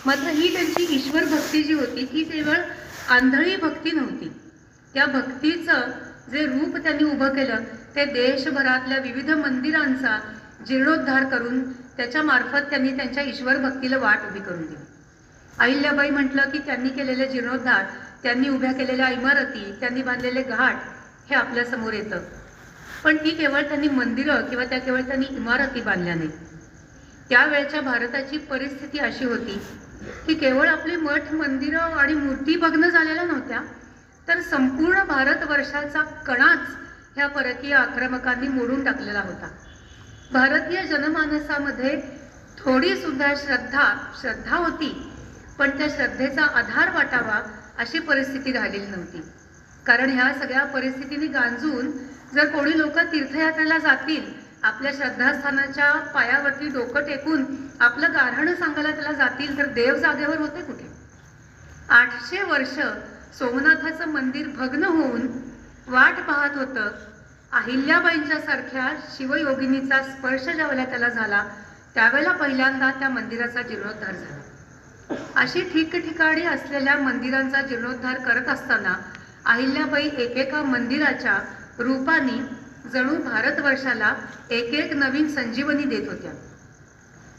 मात्र ही त्यांची ईश्वर भक्ती जी होती ती केवळ आंधळी भक्ती नव्हती. त्या भक्तीचं जे रूप त्यांनी उभं केलं ते देशभरातल्या विविध मंदिरांचा जीर्णोद्धार करून त्याच्या मार्फत त्यांनी त्यांच्या ईश्वर भक्तीला वाट उभी करून दिली. अहिल्याबाई म्हटलं की त्यांनी केलेले जीर्णोद्धार, त्यांनी उभ्या केलेल्या इमारती, त्यांनी बांधलेले घाट हे आपल्या समोर येतं. पण ती केवळ त्यांनी मंदिरं किंवा त्या केवळ त्यांनी इमारती बांधल्या नाही. त्यावेळच्या भारताची परिस्थिती अशी होती की केवळ आपली मठ मंदिरं आणि मूर्ती बघणं झालेल्या नव्हत्या, तर संपूर्ण भारतवर्षाचा कणाच ह्या परकीय आक्रमकांनी मोडून टाकलेला होता. भारतीय जनमानसामध्ये थोडी सुद्धा श्रद्धा होती, पण त्या श्रद्धेचा आधार वाटावा अशी परिस्थिती राहिलेली नव्हती. कारण ह्या सगळ्या परिस्थितीने गांजून जर कोणी लोक तीर्थयात्रेला जातील, आपल्या श्रद्धास्थानाच्या पायावरती डोकं टेकून आपलं गाऱ्हाणं सांगायला त्याला जातील, तर देव जागेवर होते कुठे? 800 वर्ष सोमनाथाचं मंदिर भग्न होऊन वाट पाहत होतं. अहिल्याबाईंच्या सारख्या शिवयोगिनीचा स्पर्श ज्यावेळेला त्याला झाला, त्यावेळेला पहिल्यांदा त्या मंदिराचा जीर्णोद्धार झाला. अशी ठिकठिकाणी असलेल्या मंदिरांचा जीर्णोद्धार करत असताना अहिल्याबाई एकेका मंदिराच्या रूपाने जणू भारतवर्षाला एक एक नवीन संजीवनी देत होत्या.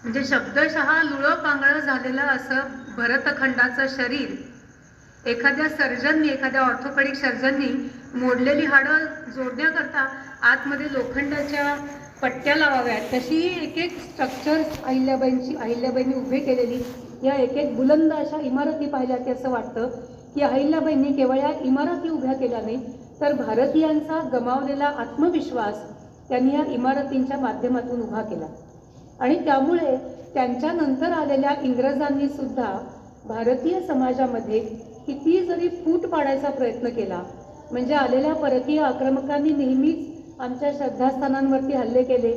म्हणजे शब्दशः लुळं पांगळं झालेलं असं भरतखंडाचं शरीर एखाद्या सर्जननी, एखाद्या ऑर्थोपेडिक सर्जननी मोडलेली हाडं जोडण्याकरता आतमध्ये लोखंडाच्या पट्ट्या लावाव्यात, तशी एक एक स्ट्रक्चर्स अहिल्याबाईंनी उभे केलेली या एक एक बुलंद अशा इमारती पाहिल्या की असं वाटतं की अहिल्याबाईंनी केवळ या इमारती उभ्या केल्या नाही, तर भारतीयांचा गमावलेला आत्मविश्वास त्यांनी या इमारतींच्या माध्यमातून उभा केला. आणि त्यामुळे त्यांच्यानंतर आलेल्या इंग्रजांनी सुद्धा भारतीय समाजामध्ये किती जरी फूट पाडायचा प्रयत्न केला, म्हणजे आलेल्या परकीय आक्रमकांनी नेहमीच आमच्या श्रद्धास्थानांवरती हल्ले केले,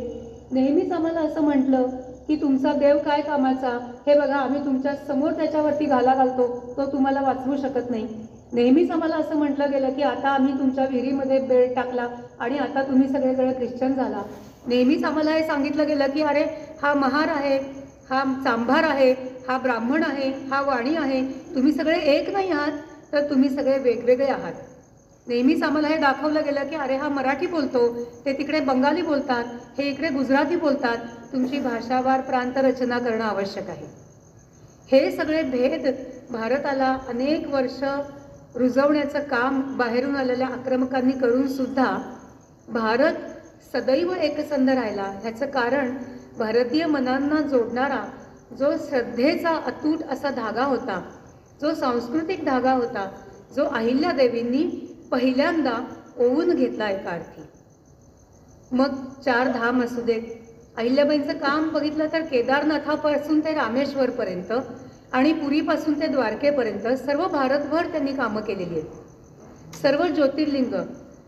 नेहमीच आम्हाला असं म्हटलं की तुमचा देव काय कामाचा, हे बघा आम्ही तुमच्या समोर त्याच्यावरती घाला घालतो, तो तुम्हाला वाचवू शकत नाही. नेहमीच आम्हाला असं म्हटलं गेलं की आता आम्ही तुमच्या विहिरीमध्ये बेळ टाकला आणि आता तुम्ही सगळेजण ख्रिश्चन झाला. नेहमीच आम्हाला हे सांगितलं गेलं की अरे हा महार आहे, हा चांभार आहे, हा ब्राह्मण आहे, हा वाणी आहे, तुम्ही सगळे एक नाही आहात, तर तुम्ही सगळे वेगवेगळे आहात. नेहमीच आम्हाला हे दाखवलं गेलं की अरे हा मराठी बोलतो, ते तिकडे बंगाली बोलतात, हे इकडे गुजराती बोलतात, तुमची भाषावार प्रांत रचना करणं आवश्यक आहे. हे सगळे भेद भारताला अनेक वर्ष रुजवण्याचं काम बाहेरून आलेल्या आक्रमकांनी करून सुद्धा भारत सदैव एकसंध राहिला. ह्याचं कारण भारतीय मनांना जोडणारा जो श्रद्धेचा अतूट असा धागा होता, जो सांस्कृतिक धागा होता, जो अहिल्यादेवींनी पहिल्यांदा ओवून घेतला एका अर्थी. मग 4 धाम असू देत, अहिल्याबाईंचं काम बघितलं तर केदारनाथापासून ते रामेश्वरपर्यंत आणि पुरीपासून ते द्वारकेपर्यंत सर्व भारतभर त्यांनी कामं केलेली आहेत. सर्व ज्योतिर्लिंग,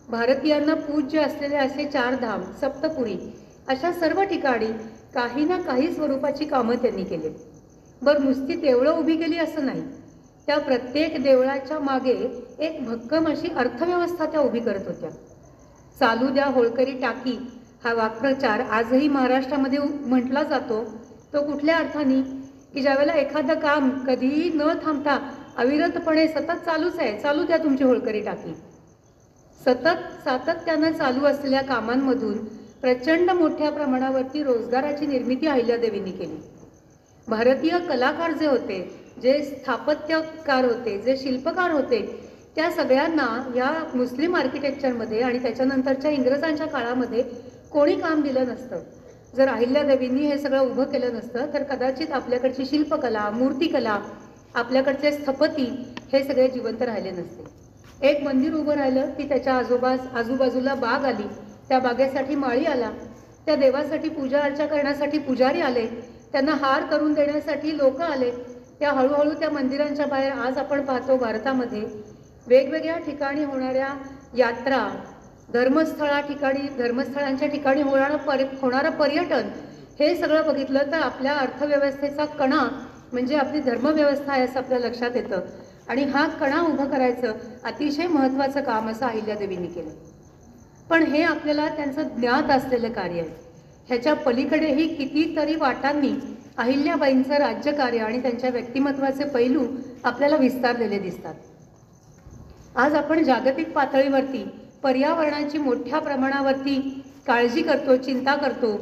भारतीयांना पूज्य असलेले असे 4 धाम, सप्तपुरी, अशा सर्व ठिकाणी काही ना काही स्वरूपाची कामं त्यांनी केली. बरं, नुसती देवळं उभी केली असं नाही, त्या प्रत्येक देवळाच्या मागे एक भक्कम अशी अर्थव्यवस्था त्या उभी करत होत्या. चालू द्या होळकरी टाकी हा वाक्प्रचार आजही महाराष्ट्रामध्ये म्हटला जातो. तो कुठल्या अर्थाने की ज्यावेळेला एखादं काम कधीही न थांबता अविरतपणे सतत चालूच आहे, चालू द्या तुमची होळकरी टाकी. सातत्यानं चालू असलेल्या कामांमधून प्रचंड मोठ्या प्रमाणावरती रोजगाराची निर्मिती अहिल्यादेवींनी केली. भारतीय कलाकार जे होते, जे स्थापत्यकार होते, जे शिल्पकार होते, त्या सगळ्यांना या मुस्लिम आर्किटेक्चरमध्ये आणि त्याच्यानंतरच्या इंग्रजांच्या काळामध्ये कोणी काम दिलं नसतं. जर अहिल्यादेवींनी हे सगळं उभं केलं नसतं तर कदाचित आपल्याकडची शिल्पकला, मूर्तिकला, आपल्याकडचे स्थपती हे सगळे जिवंत राहिले नसते. एक मंदिर उभं राहिलं की त्याच्या आजूबाजूला बाग आली, त्या बागेसाठी माळी आला, त्या देवासाठी पूजा अर्चा करण्यासाठी पुजारी आले, त्यांना हार करून देण्यासाठी लोक आले. त्या हळूहळू त्या मंदिरांच्या बाहेर आज आपण पाहतो भारतामध्ये वेगवेगळ्या ठिकाणी होणाऱ्या यात्रा, धर्मस्थळांच्या ठिकाणी होणारं पर्यटन, हे सगळं बघितलं तर आपल्या अर्थव्यवस्थेचा कणा म्हणजे आपली धर्मव्यवस्था आहे असं आपल्या लक्षात येतं. आणि हा कणा उभं करायचं अतिशय महत्त्वाचं काम असं अहिल्यादेवींनी केलं. पण हे आपल्याला त्यांचं ज्ञात असलेलं कार्य आहे. ह्याच्या पलीकडेही कितीतरी वाटांनी अहिल्याबाईंचं राज्यकार्य आणि त्यांच्या व्यक्तिमत्वाचे पैलू आपल्याला विस्तारलेले दिसतात. आज आपण जागतिक पातळीवरती पर्यावरणाची मोठ्या प्रमाणावरती काळजी करतो, चिंता करतो.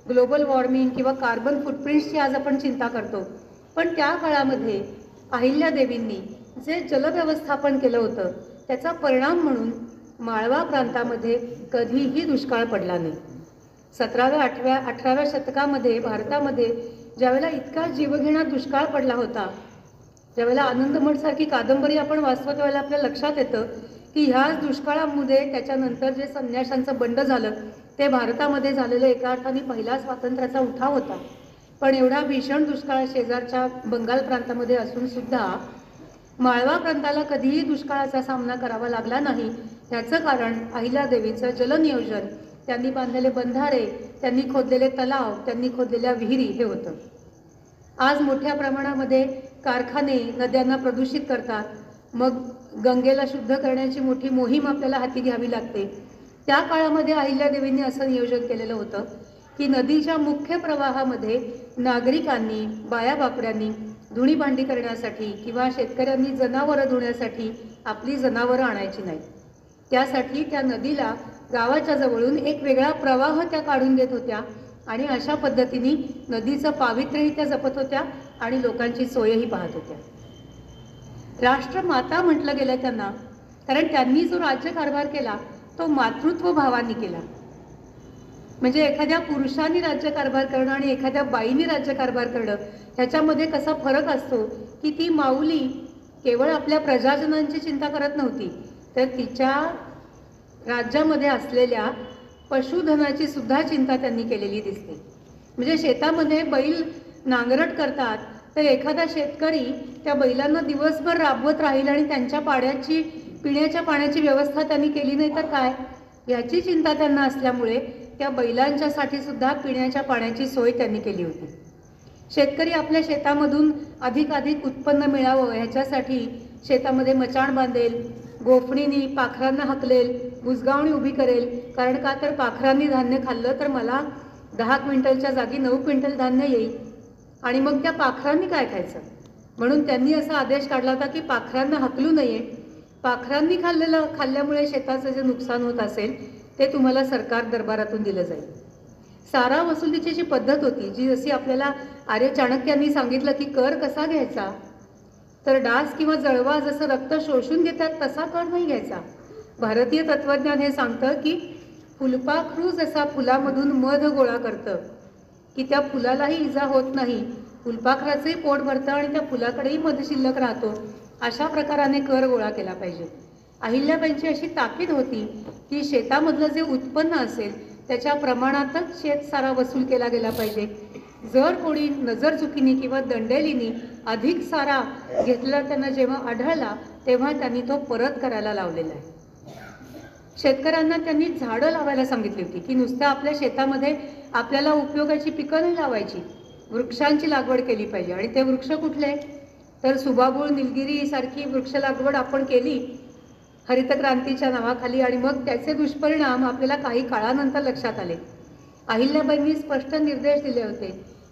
ग्लोबल वॉर्मिंग किंवा कार्बन फुटप्रिंट्सची आज आपण चिंता करतो. पण त्या काळामध्ये अहिल्यादेवींनी जे जलव्यवस्थापन केलं होतं त्याचा परिणाम म्हणून माळवा प्रांतामध्ये कधीही दुष्काळ पडला नाही. 17व्या 18व्या शतकामध्ये भारतामध्ये ज्यावेळेला इतका जीवघेणा दुष्काळ पडला होता, ज्यावेळेला आनंदमठसारखी कादंबरी आपण वाचतो त्यावेळेला आपल्या लक्षात येतं की ह्याच दुष्काळामध्ये त्याच्यानंतर जे संन्याशांचं बंड झालं ते भारतामध्ये झालेलं एका अर्थाने पहिला स्वातंत्र्याचा उठाव होता. पण एवढा भीषण दुष्काळ शेजारच्या बंगाल प्रांतामध्ये असून सुद्धा माळवा प्रांताला कधीही दुष्काळाचा सामना करावा लागला नाही. ह्याचं कारण अहिल्यादेवीचं जलनियोजन, त्यांनी बांधलेले बंधारे, त्यांनी खोदलेले तलाव, त्यांनी खोदलेल्या विहिरी हे होतं. आज मोठ्या प्रमाणामध्ये कारखाने नद्यांना प्रदूषित करतात. मग गंगेला शुद्ध करण्याची मोठी मोहीम आपल्याला हाती घ्यावी लागते. त्या काळामध्ये अहिल्यादेवींनी असं नियोजन केलेलं होतं की नदीच्या मुख्य प्रवाहामध्ये नागरिकांनी, बायाबापड्यांनी धुणी भांडी करण्यासाठी किंवा शेतकऱ्यांनी जनावरं धुण्यासाठी आपली जनावरं आणायची नाहीत. त्यासाठी त्या नदीला गावाच्या जवळून एक वेगळा प्रवाह त्या काढून देत होत्या आणि अशा पद्धतीने नदीचं पावित्र्यही त्या जपत होत्या आणि लोकांची सोयही पाहत होत्या. राष्ट्रमाता म्हटलं गेलं त्यांना, कारण त्यांनी जो राज्यकारभार केला तो मातृत्व भावांनी केला. म्हणजे एखाद्या पुरुषांनी राज्यकारभार करणं आणि एखाद्या बाईंनी राज्यकारभार करणं ह्याच्यामध्ये कसा फरक असतो की ती माऊली केवळ आपल्या प्रजाजनांची चिंता करत नव्हती, तर तिच्या राज्यामध्ये असलेल्या पशुधनाची सुद्धा चिंता त्यांनी केलेली दिसते. म्हणजे शेतामध्ये बैल नांगरट करतात तर एखादा शेतकरी त्या बैलांना दिवसभर राबवत राहील आणि त्यांच्या पाण्याची, पिण्याच्या पाण्याची व्यवस्था त्यांनी केली नाही तर काय, याची चिंता त्यांना असल्यामुळे त्या बैलांच्यासाठी सुद्धा पिण्याच्या पाण्याची सोय त्यांनी केली होती. शेतकरी आपल्या शेतामधून अधिकाधिक उत्पन्न मिळावं ह्याच्यासाठी शेतामध्ये मचाण बांधेल, गोफणीनी पाखरांना हाकलेल, बुजगावणी उभी करेल. कारण का तर पाखरांनी धान्य खाल्लं तर मला 10 क्विंटलच्या जागी 9 क्विंटल धान्य येईल आणि मग त्या पाखरांनी काय खायचं. म्हणून त्यांनी असा आदेश काढला होता की पाखरांना हाकलू नये. पाखरांनी खाल्ल्यामुळे शेताचं जे नुकसान होत असेल ते तुम्हाला सरकार दरबारातून दिलं जाईल. सारा वसुलीची जी पद्धत होती, जी जशी आपल्याला आर्य चाणक्यांनी सांगितलं की कर कसा घ्यायचा, तर डास किंवा जळवा जसं रक्त शोषून घेतात तसा कर नाही घ्यायचा. भारतीय तत्वज्ञान हे सांगतं की फुलपाखरू जसा फुलामधून मध गोळा करतं की त्या फुलालाही इजा होत नाही, फुलपाखराचंही पोट भरतं आणि त्या फुलाकडेही मध शिल्लक राहतो, अशा प्रकाराने कर गोळा केला पाहिजे. अहिल्याबाईंची अशी ताकीद होती की शेतामधलं जे उत्पन्न असेल त्याच्या प्रमाणातच शेतसारा वसूल केला गेला पाहिजे. जर कोणी नजरचुकीने किंवा दंडेलीने अधिक सारा घेतला त्यांना जेव्हा आढळला तेव्हा त्यांनी तो परत करायला लावलेला आहे. शेतकऱ्यांना त्यांनी झाडं लावायला सांगितली होती की नुसतं आपल्या शेतामध्ये आपल्याला उपयोगाची पिकं नाही लावायची, वृक्षांची लागवड केली पाहिजे. आणि ते वृक्ष कुठले, तर सुबाबूळ, निलगिरी सारखी वृक्ष लागवड आपण केली हरित क्रांतीच्या नावाखाली आणि मग त्याचे दुष्परिणाम आपल्याला काही काळानंतर लक्षात आले. अहिल्याबाईंनी स्पष्ट निर्देश दिले होते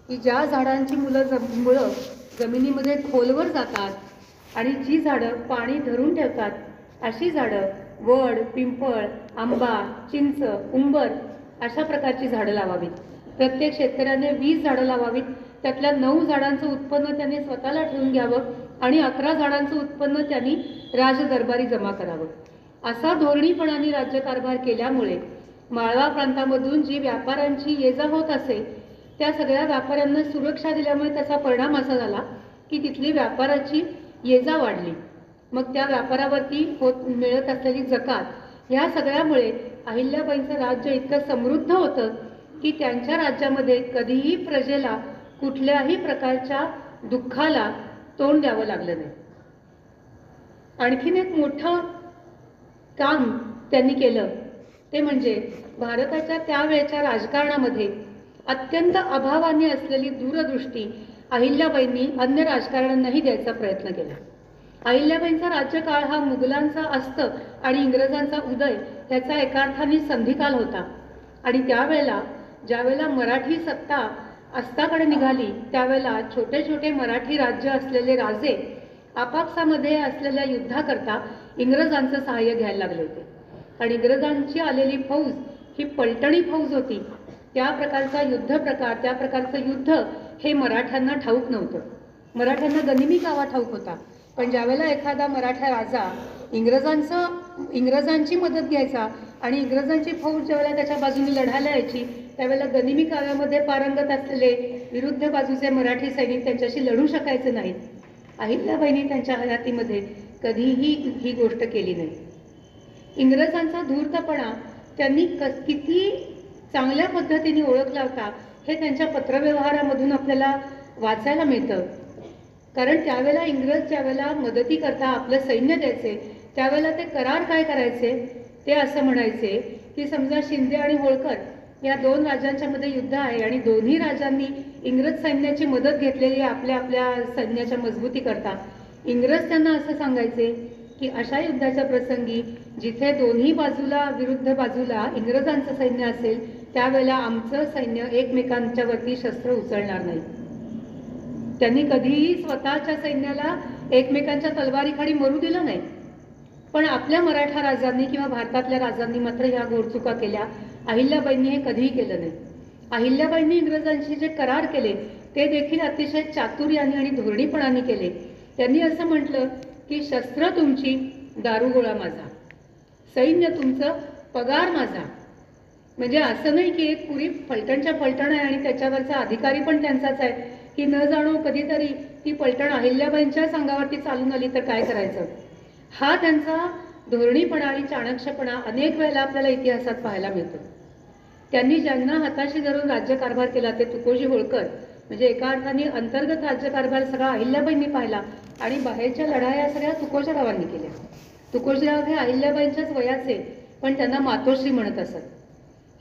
की ज्या झाडांची मुळं जमिनीमध्ये खोलवर जातात आणि जी झाडं पाणी धरून ठेवतात अशी झाडं वड, पिंपळ, आंबा, चिंच, उंबर अशा प्रकारची झाडं लावावीत. प्रत्येक शेतकऱ्याने 20 झाडं लावावीत. त्यातल्या 9 झाडांचं उत्पन्न त्यांनी स्वतःला ठेवून घ्यावं आणि 11 झाडांचं उत्पन्न त्यांनी राजदरबारी जमा करावं. असा धोरणीपणाने राज्यकारभार केल्यामुळे माळवा प्रांतामधून जी व्यापाऱ्यांची ये जा होत असेल त्या सगळ्या व्यापाऱ्यांना सुरक्षा दिल्यामुळे त्याचा परिणाम असा झाला की तिथली व्यापाराची ये जा वाढली. मग त्या व्यापारावरती मिळत असलेली जकात, ह्या सगळ्यामुळे अहिल्याबाईंचं राज्य इतकं समृद्ध होतं की त्यांच्या राज्यामध्ये कधीही प्रजेला कुठल्याही प्रकारच्या दुःखाला तोंड द्यावं लागलं नाही. आणखीन एक मोठं काम त्यांनी केलं ते म्हणजे भारताच्या त्यावेळच्या राजकारणामध्ये अत्यंत अभावाने असलेली दूरदृष्टी अहिल्याबाईंनी अन्य राजकारण्यांनाही द्यायचा प्रयत्न केला. अहिल्याबाईंचा राज्यकाळ हा मुघलांचा अस्त आणि इंग्रजांचा उदय ह्याचा एका अर्थाने संधिकाल होता. आणि त्यावेळेला ज्यावेळेला मराठी सत्ता अस्ताकडे निघाली त्यावेळेला छोटे छोटे मराठी राज्य असलेले राजे आपापसामध्ये असलेल्या युद्धाकरता इंग्रजांचं सहाय्य घ्यायला लागले होते. आणि इंग्रजांची आलेली फौज ही पलटणी फौज होती. त्या प्रकारचा युद्ध प्रकार, त्या प्रकारचं युद्ध हे मराठ्यांना ठाऊक नव्हतं. मराठ्यांना गनिमी कावा ठाऊक होता. पण ज्यावेळेला एखादा मराठा राजा इंग्रजांची मदत घ्यायचा आणि इंग्रजांची फौज ज्यावेळेला त्याच्या बाजूने लढायला यायची त्यावेळेला गनिमी काव्यामध्ये पारंगत असलेले विरुद्ध बाजूचे मराठी सैनिक त्यांच्याशी लढू शकायचे नाहीत. अहिल्याबाईंनी त्यांच्या हयातीमध्ये कधीही ही गोष्ट केली नाही. इंग्रजांचा धूर्तपणा त्यांनी किती चांगल्या पद्धतीने ओळखला होता हे त्यांच्या पत्रव्यवहारामधून आपल्याला वाचायला मिळतं. कारण त्यावेळेला इंग्रज ज्यावेळेला मदती करता आपलं सैन्य द्यायचे त्यावेळेला ते करार काय करायचे, ते असं म्हणायचे की समजा शिंदे आणि होळकर या दोन राजांच्या मध्ये युद्ध आहे आणि दोन्ही राजांनी इंग्रज सैन्याची मदत घेतलेली आहे आपल्या आपल्या सैन्याच्या मजबूती करता. इंग्रज त्यांना असं सांगायचे की अशा युद्धाच्या प्रसंगी जिथे दोन्ही बाजूला विरुद्ध बाजूला इंग्रजांचं सैन्य असेल त्यावेळेला आमचं सैन्य एकमेकांच्या वरती शस्त्र उचलणार नाही. त्यांनी कधीही स्वतःच्या सैन्याला एकमेकांच्या तलवारीखाली मरू दिलं नाही. पण आपल्या मराठा राजांनी किंवा भारतातल्या राजांनी मात्र ह्या घोडचुका केल्या. अहिल्याबाईंनी हे कधीही केलं नाही. अहिल्याबाईंनी इंग्रजांशी जे करार केले ते देखील अतिशय चातुर्याने आणि धोरणीपणाने केले. त्यांनी असं म्हटलं की शस्त्र तुमची, दारुगोळा माझा, सैन्य तुमचं, पगार माझा. म्हणजे असं नाही की एक पुरी फलटणच्या फलटण आहे आणि त्याच्यावरचा अधिकारी पण त्यांचाच आहे की न जाणो कधीतरी ती पलटण अहिल्याबाईंच्याच अंगावरती चालून आली तर काय करायचं. हा त्यांचा धोरणीपणा आणि चाणक्षपणा अनेक वेळेला आपल्याला इतिहासात पाहायला मिळतो. त्यांनी ज्यांना हाताशी धरून राज्यकारभार केला ते तुकोजी होळकर, म्हणजे एका अर्थाने अंतर्गत राज्यकारभार सगळा अहिल्याबाईंनी पाहिला आणि बाहेरच्या लढाया सगळ्या तुकोजीरावांनी केल्या. तुकोजीराव हे अहिल्याबाईंच्याच वयाचे पण त्यांना मातोश्री म्हणत असत.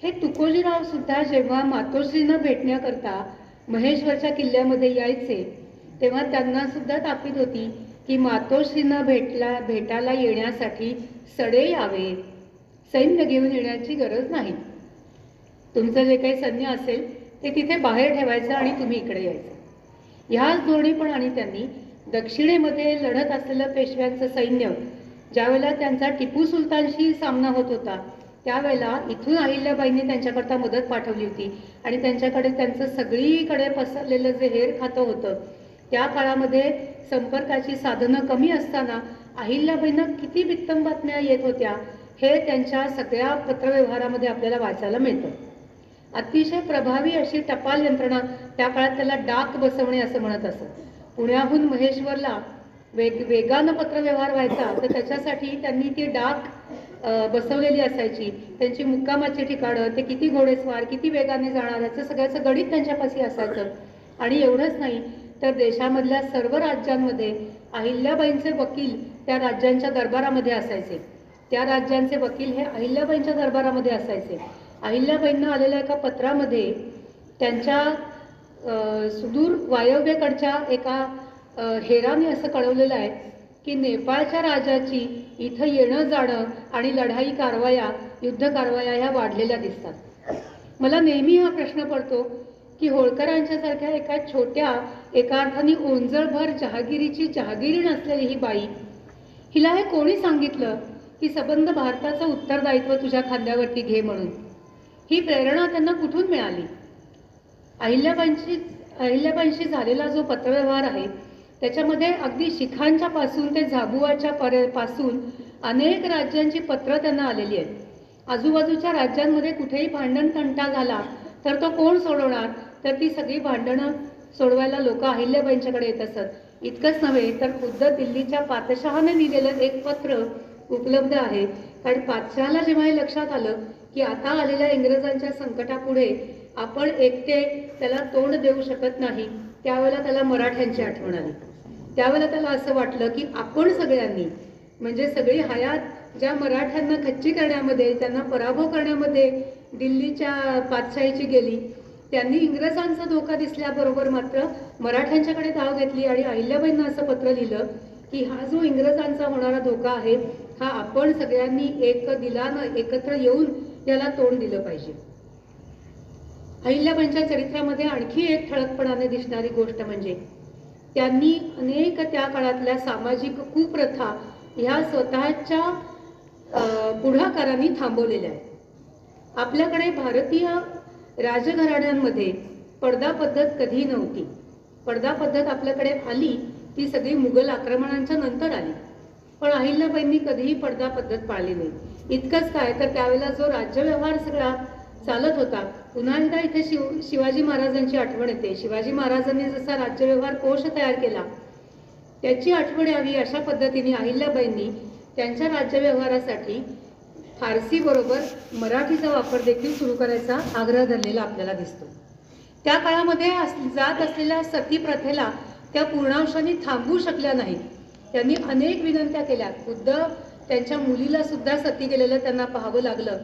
हे तुकोजीराव सुद्धा जेव्हा मातोश्रींना भेटण्याकरता महेश्वरच्या किल्ल्यामध्ये यायचे तेव्हा त्यांना सुद्धा ताकीद होती की मातोश्रींना भेटायला येण्यासाठी सडे यावे, सैन्य घेऊन येण्याची गरज नाही. तुमचं जे काही सैन्य असेल ते तिथे बाहेर ठेवायचं आणि तुम्ही इकडे यायचं. ह्याच धोरणीपणाने त्यांनी दक्षिणेमध्ये लढत असलेलं पेशव्यांचं सैन्य ज्यावेळेला त्यांचा टिपू सुलतानशी सामना होत होता त्यावेळेला इथून अहिल्याबाईंनी त्यांच्याकरता मदत पाठवली होती आणि त्यांच्याकडे त्यांचं सगळीकडे पसरलेलं जे हेर खातं होतं त्या काळामध्ये संपर्काची साधनं कमी असताना अहिल्याबाईंना किती बित्तम बातम्या येत होत्या हे त्यांच्या सगळ्या पत्रव्यवहारामध्ये आपल्याला वाचायला मिळतं. अतिशय प्रभावी अशी टपाल यंत्रणा, त्या काळात त्याला डाक बसवणे असं म्हणत असत. पुण्याहून महेश्वरला वेगानं पत्रव्यवहार व्हायचा तर त्याच्यासाठी त्यांनी ती डाक बसवलेली असायची. त्यांची मुक्कामाची ठिकाणं, ते किती घोडेस्वार, किती वेगाने जाणार याचं सगळ्याचं गणित त्यांच्यापाशी असायचं. आणि एवढंच नाही तर देशामधल्या सर्व राज्यांमध्ये अहिल्याबाईंचे वकील त्या राज्यांच्या दरबारामध्ये असायचे. त्या राज्यांचे वकील हे अहिल्याबाईंच्या दरबारामध्ये असायचे. अहिल्याबाईंना आलेल्या एका पत्रामध्ये त्यांच्या सुदूर वायव्येकडच्या एका हेराने असं कळवलेलं आहे की नेपाळच्या राजाची इथं येणं जाणं आणि लढाई कारवाया, युद्ध कारवाया ह्या वाढलेल्या दिसतात. मला नेहमी हा प्रश्न पडतो की होळकरांच्या सारख्या एका छोट्या, एका अर्थाने ओंजळभर जहागिरीची जहागिरी नसलेली ही बाई, हिला हे कोणी सांगितलं की सबंध भारताचं उत्तरदायित्व तुझ्या खांद्यावरती घे म्हणून? ही प्रेरणा त्यांना कुठून मिळाली? अहिल्याबाईंशी झालेला जो पत्रव्यवहार आहे त्याच्यामध्ये अगदी शिखांच्या पासून ते झाबुआच्या पासून अनेक राज्यांची पत्र त्यांना आलेली आहेत. आजूबाजूच्या राज्यांमध्ये कुठेही भांडण तंटा झाला तर तो कोण सोडवणार? तर ती सगळी भांडणं सोडवायला लोक अहिल्याबाईंच्याकडे येत असत. इतकंच नव्हे तर खुद्द दिल्लीच्या पातशहाने लिहिलेलं एक पत्र उपलब्ध आहे. कारण पातशहाला जेव्हा हे लक्षात आलं की आता आलेल्या इंग्रजांच्या संकटापुढे आपण एकटे त्याला तोंड देऊ शकत नाही त्यावेळेला त्याला मराठ्यांची आठवण आली. त्यावेळेला त्याला असं वाटलं की आपण सगळ्यांनी, म्हणजे सगळी हयात ज्या मराठ्यांना खच्ची करण्यामध्ये, त्यांना पराभव करण्यामध्ये दिल्लीच्या पातशाहीची गेली, त्यांनी इंग्रजांचा धोका दिसल्याबरोबर मात्र मराठ्यांच्याकडे धाव घेतली आणि अहिल्याबाईंना असं पत्र लिहिलं की हा जो इंग्रजांचा होणारा धोका आहे हा आपण सगळ्यांनी एक दिलानं एकत्र येऊन याला तोंड दिलं पाहिजे. अहिल्याबाईंच्या चरित्रामध्ये आणखी एक ठळकपणाने दिसणारी गोष्ट म्हणजे त्यांनी अनेक त्या काळातल्या सामाजिक कुप्रथा ह्या स्वतःच्या पुढाकारांनी थांबवलेल्या आहेत. आपल्याकडे भारतीय राजघराण्यांमध्ये पडदा पद्धत कधी नव्हती. पडदा पद्धत आपल्याकडे आली ती सगळी मुघल आक्रमणांच्या नंतर आली, पण अहिल्याबाईंनी कधीही पडदा पद्धत पाळली नाही. इतकंच काय तर त्यावेळेला जो राज्यव्यवहार सगळा चालत होता, पुन्हा एकदा इथे शिवाजी महाराजांची आठवण येते. शिवाजी महाराजांनी जसा राज्यव्यवहार कोश तयार केला त्याची आठवण यावी अशा पद्धतीने अहिल्याबाईंनी त्यांच्या राज्यव्यवहारासाठी फारसी बरोबर मराठीचा वापर देखील सुरू करायचा आग्रह धरलेला आपल्याला दिसतो. त्या काळामध्ये जात असलेल्या सती प्रथेला त्या पूर्णांशाने थांबवू शकल्या नाहीत. त्यांनी अनेक विनंत्या केल्या. खुद्द त्यांच्या मुलीला सुद्धा सती गेलेलं त्यांना पाहावं लागलं.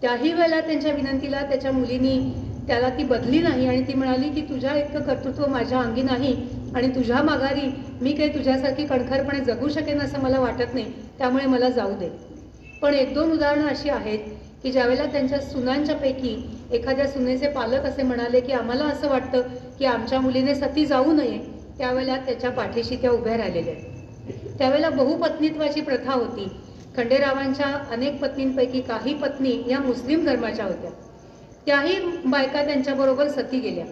त्याही वेळेला त्यांच्या विनंतीला त्याच्या मुलीनी त्याला ती बदली नाही आणि ती म्हणाली की तुझ्या इतकं कर्तृत्व माझ्या अंगी नाही आणि तुझ्या माघारी मी काही तुझ्यासारखी कणखरपणे जगू शकेन असं मला वाटत नाही, त्यामुळे मला जाऊ दे. पण एक दोन उदाहरणं अशी आहेत की ज्यावेळेला त्यांच्या सुनांच्या पैकी एखाद्या सुनेचे पालक असे म्हणाले की आम्हाला असं वाटतं की आमच्या मुलीने सती जाऊ नये, त्यावेळेला त्याच्या पाठीशी त्या उभ्या राहिलेल्या. त्यावेळेला बहुपत्नीत्वाची प्रथा होती. खंडेरावांच्या अनेक पत्नींपैकी काही पत्नी या मुस्लिम धर्माच्या होत्या. त्याही बायका त्यांच्याबरोबर सती गेल्या.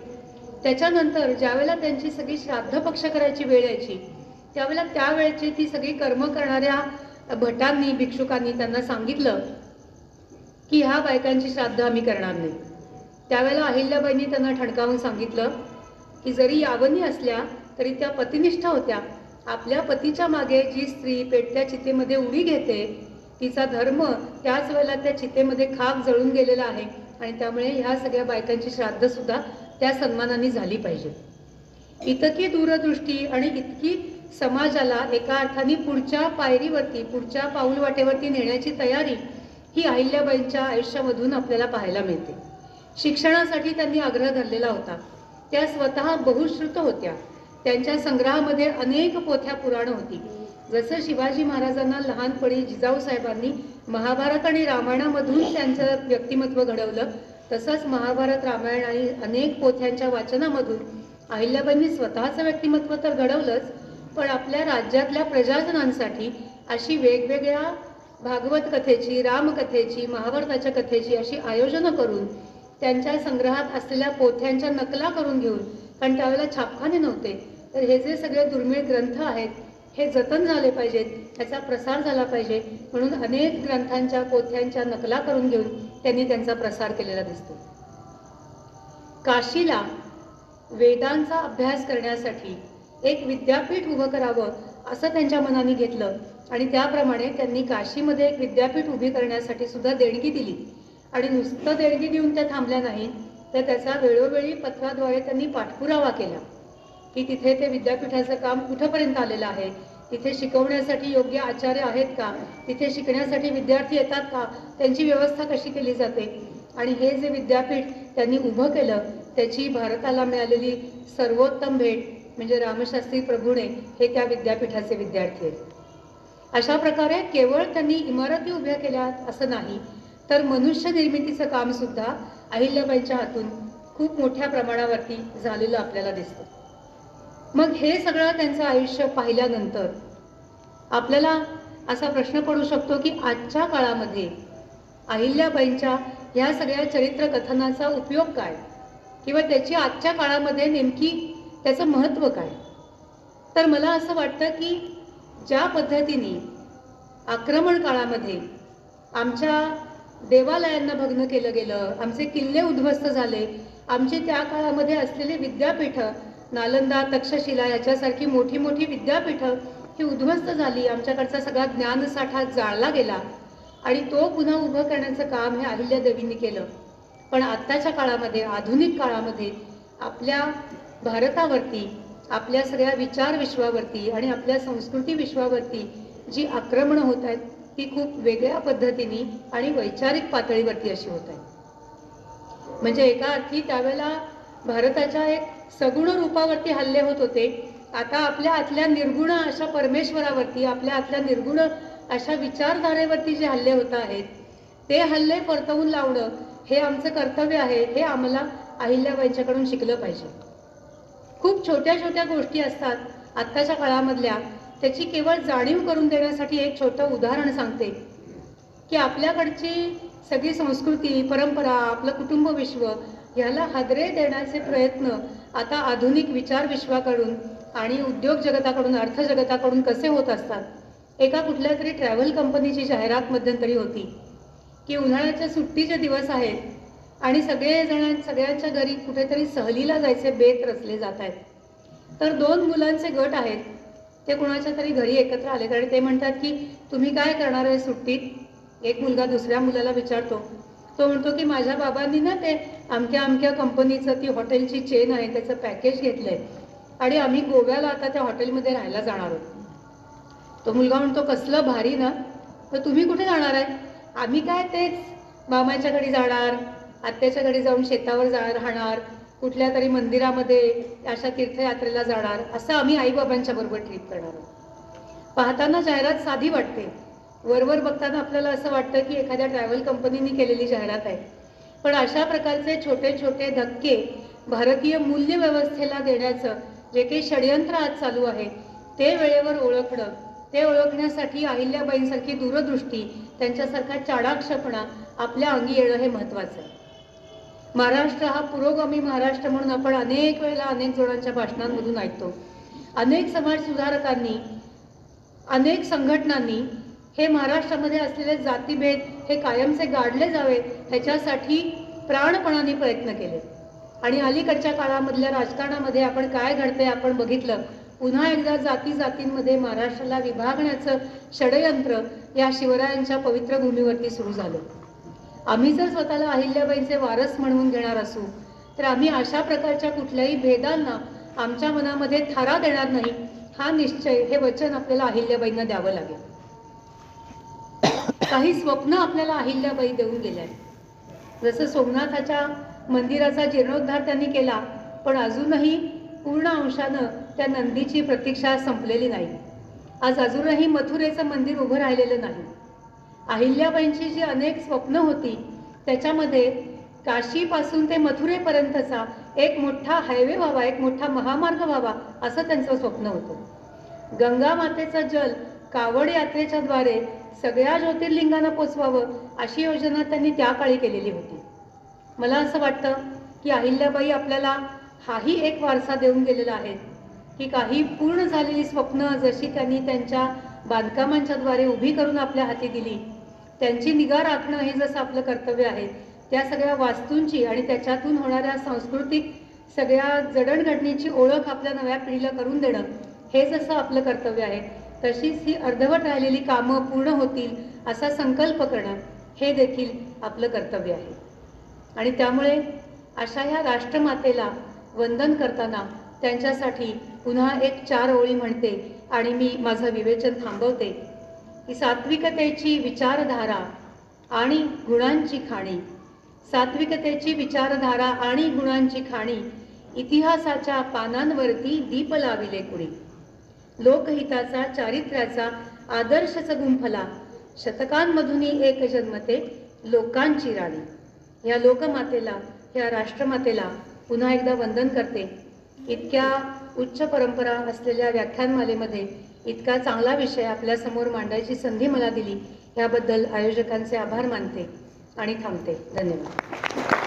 त्याच्यानंतर ज्यावेळेला त्यांची सगळी श्राद्ध पक्ष करायची वेळ यायची त्यावेळेला त्यावेळेची ती सगळी कर्म करणाऱ्या भटांनी भिक्षुकांनी त्यांना सांगितलं की ह्या बायकांची श्राद्ध आम्ही करणार नाही. त्यावेळेला अहिल्याबाईंनी त्यांना ठणकावून सांगितलं की जरी यावनी असल्या तरी त्या पतिनिष्ठ होत्या. आपल्या पतीच्या मागे जी स्त्री पेटत्या चितेमध्ये उडी घेते तिचा धर्म त्याच वेळेला त्या चितेमध्ये खाक जळून गेलेला आहे आणि त्यामुळे ह्या सगळ्या बायकांची श्राद्ध सुद्धा त्या सन्मानाने झाली पाहिजे. इतकी दूरदृष्टी आणि इतकी समाजाला एका अर्थाने पुढच्या पायरीवरती पुढच्या पाऊलवाटेवरती नेण्याची तयारी ही अहिल्याबाईंच्या आयुष्यामधून आपल्याला पाहायला मिळते. शिक्षणासाठी त्यांनी आग्रह धरलेला होता. त्या स्वतः बहुश्रुत होत्या. त्यांच्या संग्रहामध्ये अनेक पोथ्या पुराणं होती. जसं शिवाजी महाराजांना लहानपणी जिजाऊ साहेबांनी महाभारत आणि रामायणामधून त्यांचं व्यक्तिमत्व घडवलं, तसंच महाभारत रामायण आणि अनेक पोथ्यांच्या वाचनामधून अहिल्याबाईंनी स्वतःचं व्यक्तिमत्व तर घडवलंच, पण आपल्या राज्यातल्या प्रजाजनांसाठी अशी वेगवेगळ्या भागवत कथेची, रामकथेची, महाभारताच्या कथेची अशी आयोजनं करून त्यांच्या संग्रहात असलेल्या पोथ्यांच्या नकला करून घेऊन, कारण त्यावेळेला छापखाने नव्हते, तर हे जे सगळे दुर्मिळ ग्रंथ आहेत हे जतन झाले पाहिजेत, त्याचा प्रसार झाला पाहिजे म्हणून अनेक ग्रंथांच्या पोथ्यांच्या नकला करून घेऊन त्यांनी त्यांचा प्रसार केलेला दिसतो. काशीला वेदांचा अभ्यास करण्यासाठी एक विद्यापीठ उभं करावं असं त्यांच्या मनाने घेतलं आणि त्याप्रमाणे त्यांनी काशीमध्ये एक विद्यापीठ उभी करण्यासाठी सुद्धा देणगी दिली. आणि नुसतं देणगी देऊन त्या थांबल्या नाही, तर त्याचा वेळोवेळी पत्राद्वारे त्यांनी पाठपुरावा केला की तिथे ते विद्यापीठाचं काम कुठंपर्यंत आलेलं आहे, तिथे शिकवण्यासाठी योग्य आचार्य आहेत का, तिथे शिकण्यासाठी विद्यार्थी येतात का, त्यांची व्यवस्था कशी केली जाते. आणि हे जे विद्यापीठ त्यांनी उभं केलं त्याची भारताला मिळालेली सर्वोत्तम भेट म्हणजे रामशास्त्री प्रभुणे हे त्या विद्यापीठाचे विद्यार्थी आहेत. अशा प्रकारे केवळ त्यांनी इमारती उभ्या केल्या असं नाही, तर मनुष्य निर्मितीचं काम सुद्धा अहिल्याबाईंच्या हातून खूप मोठ्या प्रमाणावरती झालेलं आपल्याला दिसतं. मग हे सगळं त्यांचं आयुष्य पाहिल्यानंतर आपल्याला असा प्रश्न पडू शकतो की आजच्या काळामध्ये अहिल्याबाईंच्या ह्या सगळ्या चरित्र कथनाचा उपयोग काय किंवा त्याची आजच्या काळामध्ये नेमकी त्याचं महत्त्व काय. तर मला असं वाटतं की ज्या पद्धतीने आक्रमण काळामध्ये आमच्या देवालयांना भग्न केलं गेलं, आमचे किल्ले उद्ध्वस्त झाले, आमची त्या काळामध्ये असलेली विद्यापीठं नालंदा, तक्षशिला याच्यासारखी मोठी मोठी विद्यापीठं ही उद्ध्वस्त झाली, आमच्याकडचा सगळा ज्ञानसाठा जाळला गेला आणि तो पुन्हा उभं करण्याचं काम हे अहिल्यादेवींनी केलं. पण आत्ताच्या काळामध्ये, आधुनिक काळामध्ये आपल्या भारतावरती, आपल्या सगळ्या विचार विश्वावरती आणि आपल्या संस्कृती विश्वावरती जी आक्रमणं होत आहेत ती खूप वेगळ्या पद्धतीने आणि वैचारिक पातळीवरती अशी होत आहे. म्हणजे एका अर्थी त्यावेळेला भारताच्या एक सगुण रूपावरती हल्ले होत होते. आता आपल्या आतल्या निर्गुण अशा परमेश्वरावरती, आपल्या आतल्या निर्गुण अशा विचारधारेवरती जे हल्ले होत आहेत ते हल्ले परतवून लावणं हे आमचं कर्तव्य आहे. हे आम्हाला अहिल्याबाईंच्याकडून शिकलं पाहिजे. खूप छोट्या छोट्या गोष्टी असतात आत्ताच्या काळामधल्या, त्याची केवळ जाणीव करून देण्यासाठी एक छोटं उदाहरण सांगते की आपल्याकडची सगळी संस्कृती, परंपरा, आपलं कुटुंब विश्व ह्याला हादरे देण्याचे प्रयत्न आता आधुनिक विचार विश्वाकडून आणि उद्योग जगताकडून, अर्थ जगताकडून कसे होत असतात. एका कुठल्या तरी ट्रॅव्हल कंपनीची जाहिरात मध्यंतरी होती की उन्हाळ्याच्या सुट्टीचे दिवस आहेत आणि सगळ्यांच्या घरी कुठेतरी सहलीला जायचे बेत रचले जात आहेत. तर 2 मुलांचे गट आहेत, ते कुणाच्या तरी घरी एकत्र आले आणि ते म्हणतात की तुम्ही काय करणार आहे सुट्टीत. एक मुलगा दुसऱ्या मुलाला विचारतो, तो म्हणतो की माझ्या बाबांनी ना ते अमक्या अमक्या कंपनीचं ती हॉटेलची चेन आहे त्याचं पॅकेज घेतलंय आणि आम्ही गोव्याला आता त्या हॉटेलमध्ये राहायला जाणार आहोत. तो मुलगा म्हणतो कसलं भारी ना, तर तुम्ही कुठे जाणार आहे? आम्ही काय तेच मामाच्या घरी जाणार, आत्याच्या घरी जाऊन शेतावर राहणार, कुठल्या तरी मंदिरामध्ये अशा तीर्थयात्रेला जाणार, असं आम्ही आईबाबांच्या बरोबर ट्रिप करणार आहोत. पाहताना जाहिरात साधी वाटते, वरवर बघताना आपल्याला असं वाटतं की एखाद्या ट्रॅव्हल कंपनीने केलेली जाहिरात आहे. पण अशा प्रकारचे छोटे छोटे धक्के भारतीय मूल्य व्यवस्थेला देण्याचं जे काही षडयंत्र आज चालू आहे ते वेळेवर ओळखणं, ते ओळखण्यासाठी अहिल्याबाईंसारखी दूरदृष्टी, त्यांच्यासारखा चाणाक्षपणा आपल्या अंगी येणं हे महत्त्वाचं आहे. महाराष्ट्र हा पुरोगामी महाराष्ट्र म्हणून आपण अनेक वेळेला अनेक जणांच्या भाषणांमधून ऐकतो. अनेक समाज सुधारकांनी, अनेक संघटनांनी हे महाराष्ट्रामध्ये असलेले जातीभेद हे कायमचे गाडले जावे ह्याच्यासाठी प्राणपणाने प्रयत्न केले. आणि अलीकडच्या काळामधल्या राजकारणामध्ये आपण काय घडतंय आपण बघितलं. पुन्हा एकदा जाती जातींमध्ये महाराष्ट्राला विभागण्याचं षडयंत्र या शिवरायांच्या पवित्र भूमीवरती सुरू झालं. आम्ही जर स्वतःला अहिल्याबाईंचे वारस म्हणून घेणार असू तर आम्ही अशा प्रकारच्या कुठल्याही भेदांना आमच्या मनामध्ये थारा देणार नाही, हा निश्चय, हे वचन आपल्याला अहिल्याबाईंना द्यावं लागेल. काही स्वप्न आपल्याला अहिल्याबाई देऊन गेल्या. जसं सोमनाथाच्या मंदिराचा जीर्णोद्धार त्यांनी केला, पण अजूनही पूर्ण अंशानं त्या नंदीची प्रतीक्षा संपलेली नाही. आज अजूनही मथुरेचं मंदिर उभं राहिलेलं नाही. अहिल्याबाईंची जी अनेक स्वप्न होती त्याच्यामध्ये काशीपासून ते मथुरेपर्यंतचा एक मोठा हायवे व्हावा, एक मोठा महामार्ग व्हावा, असं त्यांचं स्वप्न होतं. गंगा मातेचं जल कावड यात्रेच्या द्वारे सगळ्या ज्योतिर्लिंगांना पोचवावं अशी योजना त्यांनी त्या काळी केलेली होती. मला असं वाटतं की अहिल्याबाई आपल्याला हाही एक वारसा देऊन गेलेला आहे की काही पूर्ण झालेली स्वप्न जशी त्यांनी त्यांच्या बांधकामांच्या द्वारे उभी करून आपल्या हाती दिली, त्यांची निगा राखणं हे जसं आपलं कर्तव्य आहे, त्या सगळ्या वास्तूंची आणि त्याच्यातून होणाऱ्या सांस्कृतिक सगळ्या जडणघडणीची ओळख आपल्या नव्या पिढीला करून देणं हे जसं आपलं कर्तव्य आहे, तशीच ही अर्धवट राहिलेली कामं पूर्ण होतील असा संकल्प करणं हे देखील आपलं कर्तव्य आहे. आणि त्यामुळे अशा ह्या राष्ट्रमातेला वंदन करताना त्यांच्यासाठी पुन्हा एक 4 ओळी म्हणते आणि मी माझं विवेचन थांबवते की सात्विकतेची विचारधारा आणि गुणांची खाणी, सात्विकतेची विचारधारा आणि गुणांची खाणी इतिहासाच्या पानांवरती दीप लाविले कुणी, लोकहिताचा चारित्र्याचा आदर्शच गुंफला, शतकांमधून एक जन्मते लोकांची राणी. या लोकमातेला, या राष्ट्रमातेला पुन्हा एकदा वंदन करते. इतक्या उच्च परंपरा असलेल्या व्याख्यानमालेमध्ये इतका चांगला विषय आपल्यासमोर मांडायची संधी मला दिली याबद्दल आयोजकांचे आभार मानते आणि थांबते. धन्यवाद.